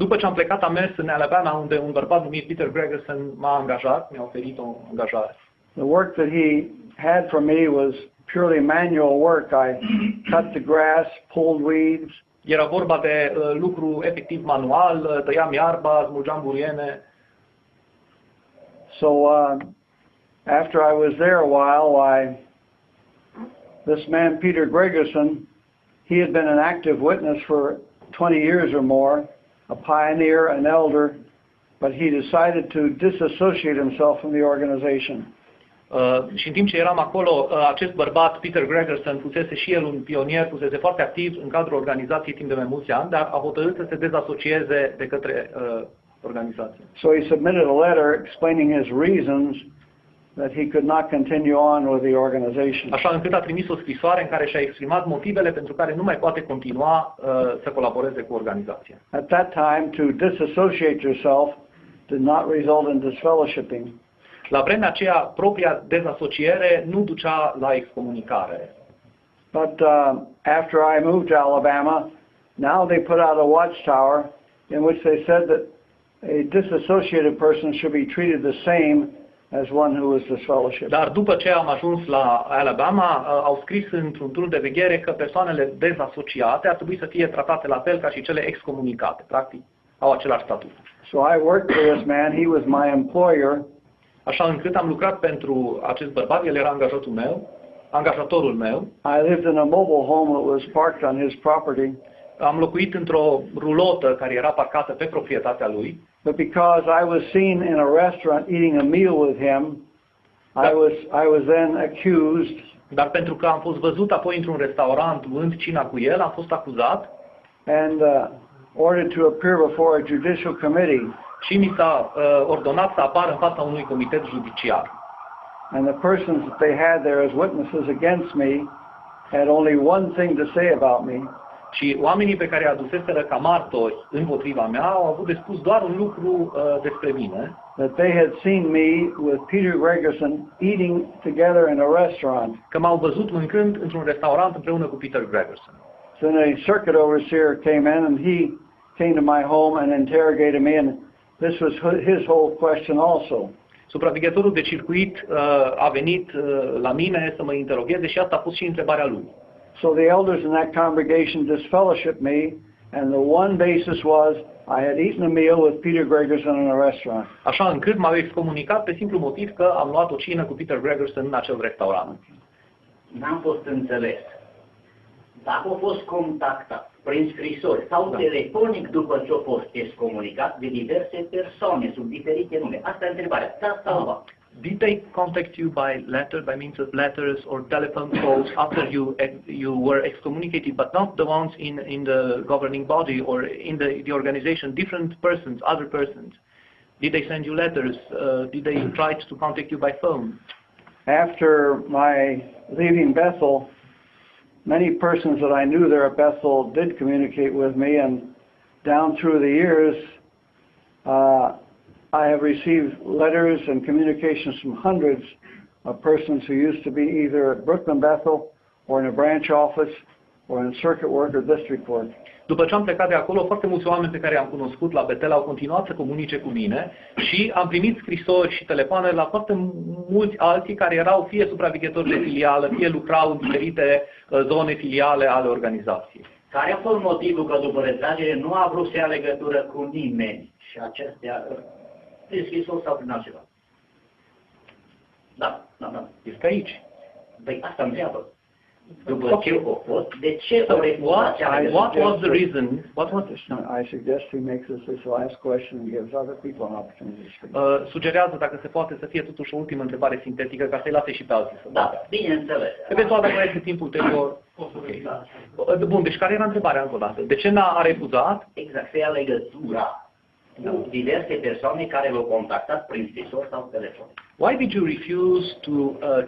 după ce am plecat, am mers în Alabama, unde un bărbat numit Peter Gregerson m-a angajat, mi-a oferit o angajare. The work that he had for me was purely manual work. I cut the grass, pulled weeds. Era vorba de lucru efectiv manual, tăiam iarba, smulgeam buriene. So after I was there a while, this man Peter Gregerson, he had been an active witness for 20 years or more, a pioneer, an elder, but he decided to disassociate himself from the organization. Și în timp ce eram acolo, acest bărbat, Peter Gregerson, fusese și el un pionier, fusese foarte activ în cadrul organizației timp de mai mulți ani, dar a hotărât să se dezasocieze de către organizație. So he submitted a letter explaining his reasons that he could not continue on with the organization. Așa încât a trimis o scrisoare în care și-a exprimat motivele pentru care nu mai poate continua să colaboreze cu organizația. At that time, to disassociate yourself did not result in disfellowshipping. La vremea aceea, propria dezasociere nu ducea la excomunicare. But after I moved to Alabama, now they put out a watchtower in which they said that a disassociated person should be treated the same as one who was disfellowshipped. Dar după ce am ajuns la Alabama, au scris într-un turn de veghere că persoanele dezasociate ar trebui să fie tratate la fel ca și cele excomunicate. Practic, au același statut. So I worked for this man. He was my employer. Așa încât am lucrat pentru acest bărbat, el era angajatorul meu. I lived in a mobile home that was parked on his property. Am locuit într-o rulotă care era parcată pe proprietatea lui. But because I was seen in a restaurant eating a meal with him, I was then accused. Dar pentru că am fost văzut apoi într-un restaurant luând cina cu el, am fost acuzat. And ordered to appear before a judicial committee. Și mi s-a ordonat să apar în fața unui comitet judiciar. And the persons that they had there as witnesses against me had only one thing to say about me. Și oamenii pe care aduseseră ca martori împotriva mea au avut de spus doar un lucru despre mine. That they had seen me with Peter Gregerson eating together in a restaurant. Că m-au văzut mâncând într-un restaurant împreună cu Peter Gregerson. Then a circuit overseer came in and he came to my home and interrogated me, and this was his whole question also. Supraveghetorul de circuit a venit la mine să mă interogheze și asta a pus și întrebarea lui. So the elders in that congregation disfellowshipped me, and the one basis was I had eaten a meal with Peter Gregerson in a restaurant. Așa încât m-au excomunicat pe simplu motiv că am luat o cină cu Peter Gregerson în acel restaurant. N-am fost înțeles. Dacă a fost contactat prin scrisori sau telefonic după ce a fost excomunicat de diverse persoane sub diferite nume. Asta e întrebarea. Da sau nu? Did they contact you by letter, by means of letters or telephone calls after you were excommunicated, but not the ones in the governing body or in the organization, different persons, other persons? Did they send you letters? Did they try to contact you by phone? after my leaving Bethel, many persons that I knew there at Bethel did communicate with me, and down through the years, I have received letters and communications from hundreds of persons who used to be either at Brooklyn Bethel or in a branch office or in circuit work or district work. După ce am plecat de acolo, foarte mulți oameni pe care i-am cunoscut la Betel au continuat să comunice cu mine și am primit scrisori și telefoane la foarte mulți alții care erau fie supraveghetori de filială, fie lucrau în diferite zone filiale ale organizației. Care a fost motivul că după retragere nu a vrut să ia legătură cu nimeni și acestea prin scrisori sau prin altceva? Da. Este aici. Păi asta întreabă. După ce a fost, de ce o refuzat? What was the reason? What was it? I suggest he makes this last question and gives other people an opportunity to speak. Sugerează, dacă se poate, să fie totuși o ultimă întrebare sintetică, ca să-i lase și pe alții să Da, bineînțeles. eventual, dacă este timp ulterior. Okay. Bun, deci care era întrebarea încă o dată? De ce n-a refuzat? Exact, să ia legătura cu diverse persoane care l-au contactat prin scrisori sau telefon. Why did you refuse to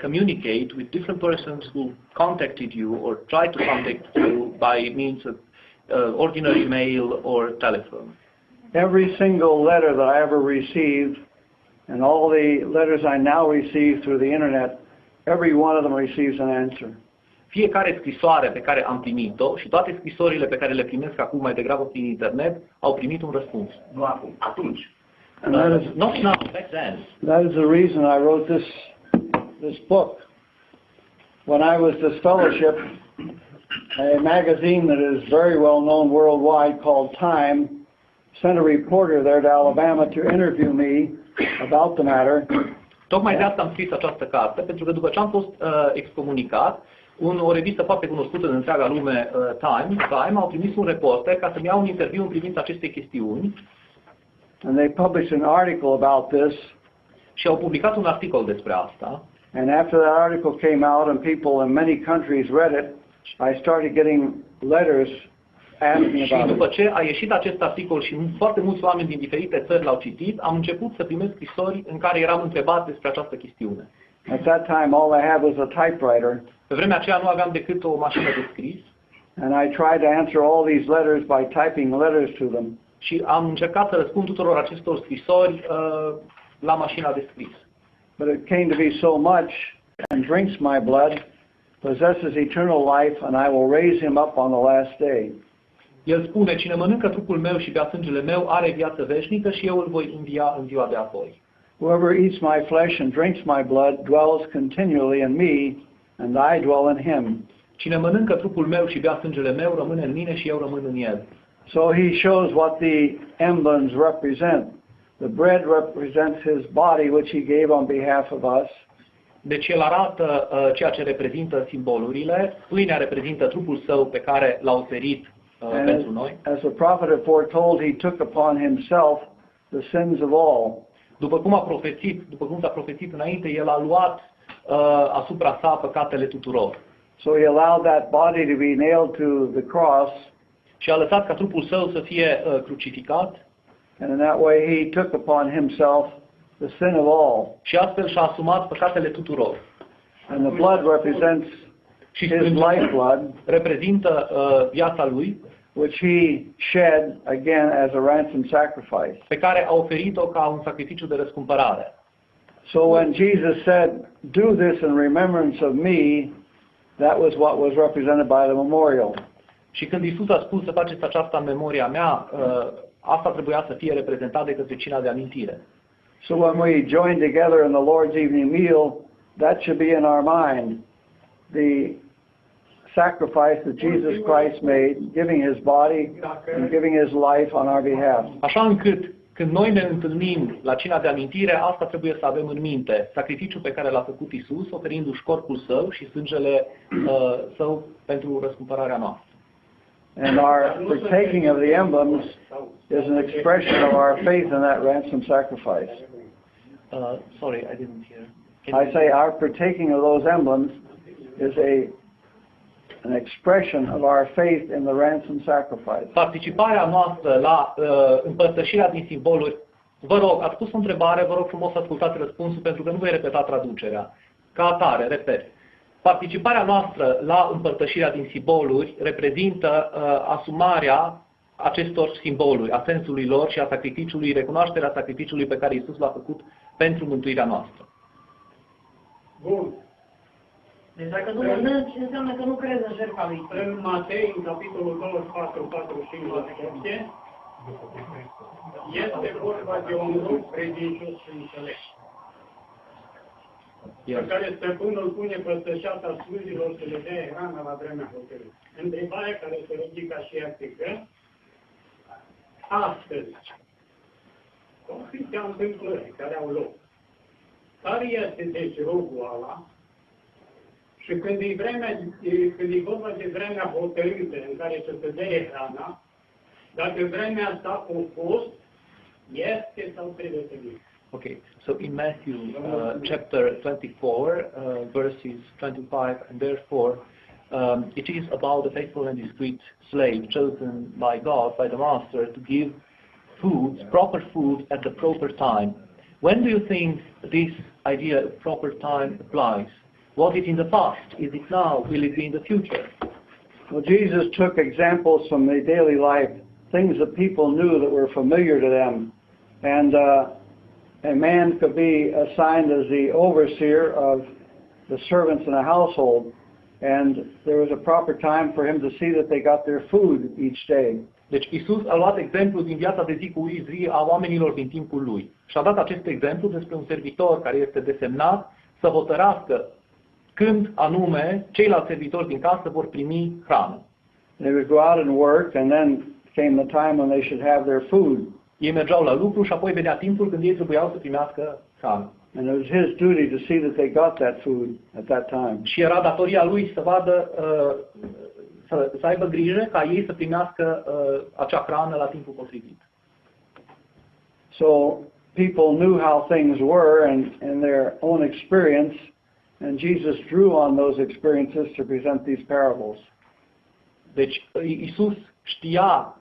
communicate with different persons who contacted you or tried to contact you by means of ordinary mail or telephone? Every single letter that I ever received and all the letters I now receive through the internet, every one of them receives an answer. Fiecare scrisoare pe care am primit-o și toate scrisorile pe care le primesc acum mai degrabă prin internet au primit un răspuns. Nu acum, atunci. And that is, Not now, back then. that is the reason I wrote this book. When I was this fellowship, a magazine that is very well known worldwide called Time sent a reporter there to Alabama to interview me about the matter. Tocmai de asta am scris această carte, pentru că după ce am fost excomunicat, o revistă foarte cunoscută în întreaga lume, Time, au trimis un reporter ca să-mi iau un interviu în privința acestei chestiuni. And they published an article about this. Și au publicat un articol despre asta. And after that article came out and people in many countries read it, I started getting letters asking Și about după it. ce a ieșit acest articol și foarte mulți oameni din diferite țări l-au citit, am început să primesc scrisori în care eram întrebat despre această chestiune. At that time, all I had was a typewriter, Pe vremea aceea nu aveam decât o mașină de scris and I tried to answer all these letters by typing letters to them. și am încercat să răspund tuturor acestor scrisori la mașina de scris. But it came to be so much, and drinks my blood, possesses eternal life, and I will raise him up on the last day. El spune, cine mănâncă trupul meu și bea sângele meu are viață veșnică și eu îl voi învia în ziua de apoi. Whoever eats my flesh and drinks my blood dwells continually in me, and I dwell in him. Cine mănâncă trupul meu și bea sângele meu rămâne în mine și eu rămân în el. So he shows what the emblems represent. The bread represents his body, which he gave on behalf of us. Deci el arată ceea ce reprezintă simbolurile. Pâinea reprezintă trupul său pe care l-a oferit pentru noi. As the prophet had foretold, he took upon himself the sins of all. După cum s-a profețit înainte, el a luat asupra sa păcatele tuturor. So he allowed that body to be nailed to the cross, Și a lăsat ca trupul său să fie crucificat and in that way he took upon himself the sin of all. și astfel și-a asumat păcatele tuturor. And the blood represents Și his lifeblood, reprezintă viața lui, which he shed again as a ransom sacrifice. pe care a oferit-o ca un sacrificiu de răscumpărare. So when Jesus said, "Do this in remembrance of me," that was what was represented by the memorial. Și când Iisus a spus să faceți aceasta în memoria mea, asta trebuia să fie reprezentat de către cina de amintire. So when we join together in the Lord's evening meal, that should be in our mind. The sacrifice that Jesus Christ made, giving his body and giving his life on our behalf. Așa încât când noi ne întâlnim la cina de amintire, asta trebuie să avem în minte. Sacrificiul pe care l-a făcut Iisus, oferindu-și corpul său și sângele său pentru răscumpărarea noastră. And our partaking of the emblems is an expression of our faith in that ransom sacrifice. Sorry, I didn't hear. I say our partaking of those emblems is an expression of our faith in the ransom sacrifice. Participarea noastră la împărtășirea din simboluri. Vă rog, ați pus o întrebare, vă rog frumos să ascultați răspunsul pentru că nu voi repeta traducerea. Ca atare, repet, participarea noastră la împărtășirea din simboluri reprezintă asumarea acestor simboluri, a sensului lor și a sacrificiului, recunoașterea sacrificiului pe care Iisus l-a făcut pentru mântuirea noastră. Bun. Deci dacă nu mănânci, înseamnă că nu crezi în jertfa lui Iisus. În Matei, în capitolul 24, 45 la 7, este vorba de un grup credincios și înțeles, pe care stăpânul pune păstășata slujilor să le dea hrană la vremea hotărâtă. Întrebarea care se ridică și etică, astăzi, cu atâtea întâmplări care au loc, care este deci rogul ăla? Și când e vorba de vremea hotărâtă în care să se dea hrana, dacă vremea asta a fost, este sau trebuie să fie. Okay, so in Matthew chapter 24, verses 25, and therefore it is about the faithful and discreet slave chosen by God, by the master, to give food, proper food at the proper time. When do you think this idea of proper time applies? Was it in the past? Is it now? Will it be in the future? Well, Jesus took examples from their daily life, things that people knew that were familiar to them. And a man could be assigned as the overseer of the servants in a household, and there was a proper time for him to see that they got their food each day. Deci Iisus a luat exemplu din viața de zi cu zi a oamenilor din timpul lui. Și a dat acest exemplu despre un servitor care este desemnat să hotărască când anume ceilalți servitori din casă vor primi hrană. They would go out and work, and then came the time when they should have their food. Ei mergeau la lucru și apoi venea timpul când ei trebuiau să primească hrană. And it was his duty to see that they got that food at that time. Și era datoria lui să vadă, să aibă grijă ca ei să primească acea hrană la timpul potrivit. So people knew how things were and their own experience, and Jesus drew on those experiences to present these parables. Deci Iisus știa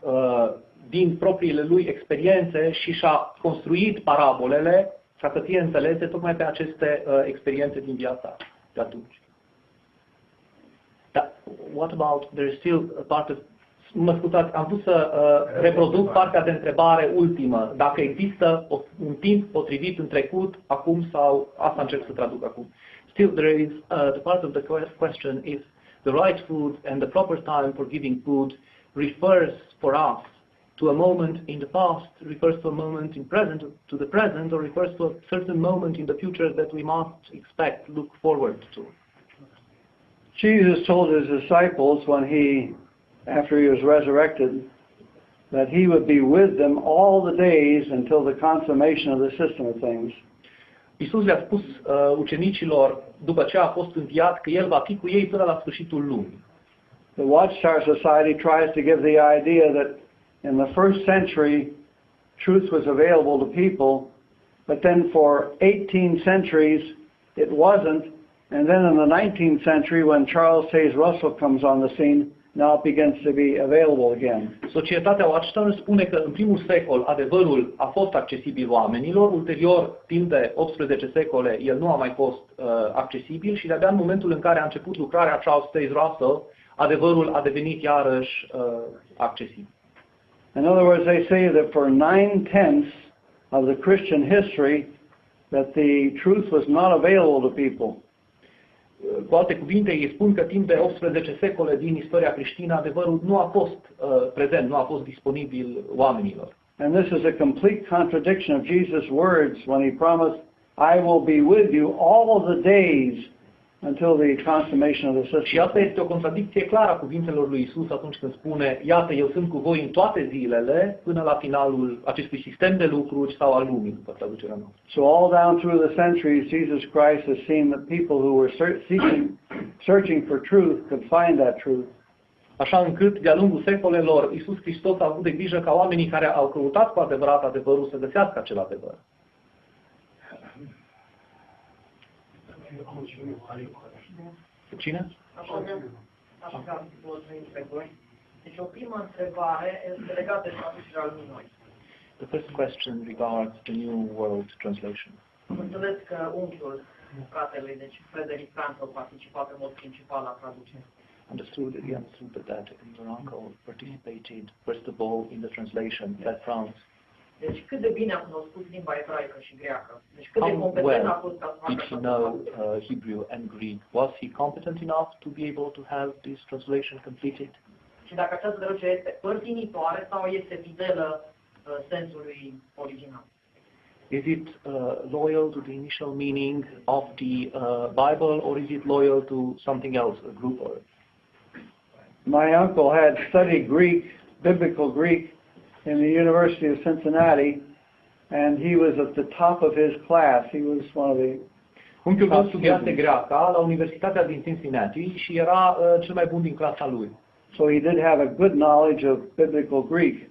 din propriile lui experiențe și și-a construit parabolele ca să fie înțelese tocmai pe aceste experiențe din viața de atunci. Dar, what about, there is still a part of, mă scuzați, am vrut să reproduc partea de întrebare ultimă, dacă există un timp potrivit în trecut, acum sau, asta încerc să traduc acum. Still there is, the part of the question is, the right food and the proper time for giving food refers for us to a moment in the past, refers to a moment in present, to the present, or refers to a certain moment in the future that we must expect, look forward to. Jesus told his disciples when after he was resurrected, that he would be with them all the days until the consummation of the system of things. Iisus le-a spus ucenicilor, după ce a fost înviat, că El va fi cu ei până la sfârșitul lumii. The Watchtower Society tries to give the idea that in the first century, truth was available to people, but then for 18 centuries it wasn't, and then in the 19th century, when Charles Taze Russell comes on the scene, now it begins to be available again. Societatea Watchtower spune că în primul secol adevărul a fost accesibil oamenilor, ulterior, timp de 18 secole, el nu a mai fost accesibil și de-abia în momentul în care a început lucrarea Charles Taze Russell, adevărul a devenit iarăși accesibil. In other words, they say that for 9/10 of the Christian history, that the truth was not available to people. Cu alte cuvinte, ei spun că timp de 18 secole din istoria creștină, adevărul nu a fost prezent, nu a fost disponibil oamenilor. And this is a complete contradiction of Jesus' words when he promised, I will be with you all of the days until the consummation of the system. Și asta este o contradicție clară a cuvintelor lui Isus atunci când spune, iată, eu sunt cu voi în toate zilele până la finalul acestui sistem de lucruri sau al lumii, după traducerea noastră. So all down through the centuries, Jesus Christ has seen that people who were searching for truth could find that truth. Așa încât, de-a lungul secolelor, Iisus Hristos a avut de grijă ca oamenii care au căutat cu adevărat adevărul să găsească acel adevăr. Cine? Așa, pe voi. Deci o primă întrebare este legată de traducerea lui noi. The first question regards the New World Translation. Am înțeles că unchiul fratele, deci Frederick Franz a participat în mod principal la traducere. Understood, he understood that your uncle participated first of all in the translation by Franz. Deci cât de bine a cunoscut limba ebraică și greacă. Deci cât de How competent a well fost ca să did facă he așa know ceva. Hebrew and Greek? Was he competent enough to be able to have this translation completed? Și dacă această traducere este părtinitoare sau este fidelă sensului original. Is it loyal to the initial meaning of the Bible, or is it loyal to something else, a group or? My uncle had studied Greek, biblical Greek, in the University of Cincinnati, and he was at the top of his class. He was one of the Unchiul meu studiase greaca la Universitatea din Cincinnati și era cel mai bun din clasa lui. So he did have a good knowledge of biblical Greek.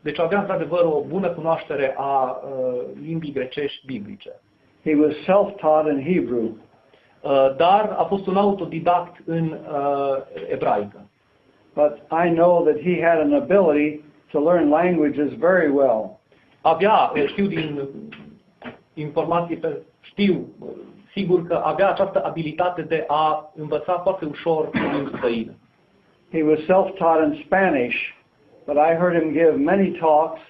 Deci avea într-adevăr o bună cunoaștere a limbii grecești biblice. He was self-taught in Hebrew. Dar a fost un autodidact în ebraică. But I know that he had an ability to learn languages very well. Știu din informații, sigur că avea această abilitate de a învăța foarte ușor limbi străine. He was self-taught in Spanish, but I heard him give many talks,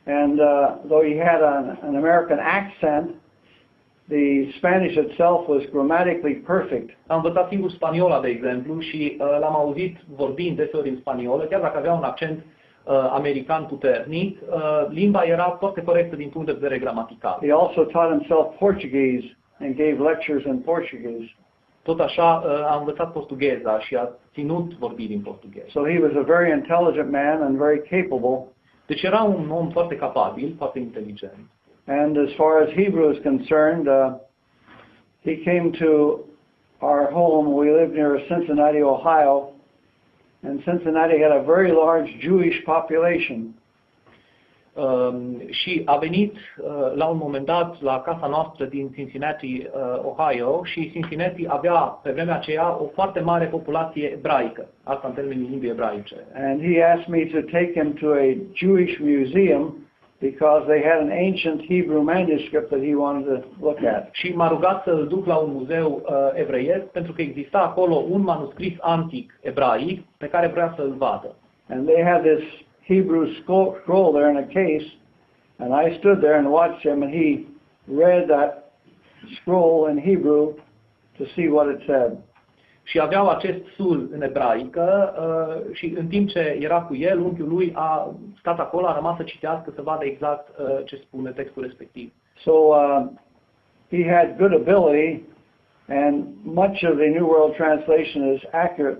and though he had an American accent, the Spanish itself was grammatically perfect. Am învățat singur spaniola, de exemplu, și l-am auzit vorbind deseori în spaniolă, chiar dacă avea un accent american puternic, limba era foarte corectă din punct de vedere gramatical. He also taught himself Portuguese and gave lectures in Portuguese. Tot așa a învățat portugheza și a ținut vorbiri în portugheză. So he was a very intelligent man and very capable. Deci era un om foarte capabil, foarte inteligent. And as far as Hebrew is concerned, he came to our home. We lived near Cincinnati, Ohio, and Cincinnati had a very large Jewish population. Și a venit la un moment dat la casa noastră din Cincinnati, Ohio, și Cincinnati avea pe vremea aceea o foarte mare populație ebraică, asta în termenii limbii ebraice. And he asked me to take him to a Jewish museum because they had an ancient Hebrew manuscript that he wanted to look at. Și m-a rugat să-l duc la un muzeu evreiesc, pentru că exista acolo un manuscris antic ebraic pe care vrea să-l vadă. And they had this Hebrew scroll there in a case, and I stood there and watched him, and he read that scroll in Hebrew to see what it said. Și aveau acest sul în ebraică și în timp ce era cu el, unchiul lui a stat acolo, a rămas să citească, să vadă exact ce spune textul respectiv. So he had good ability, and much of the New World Translation is accurate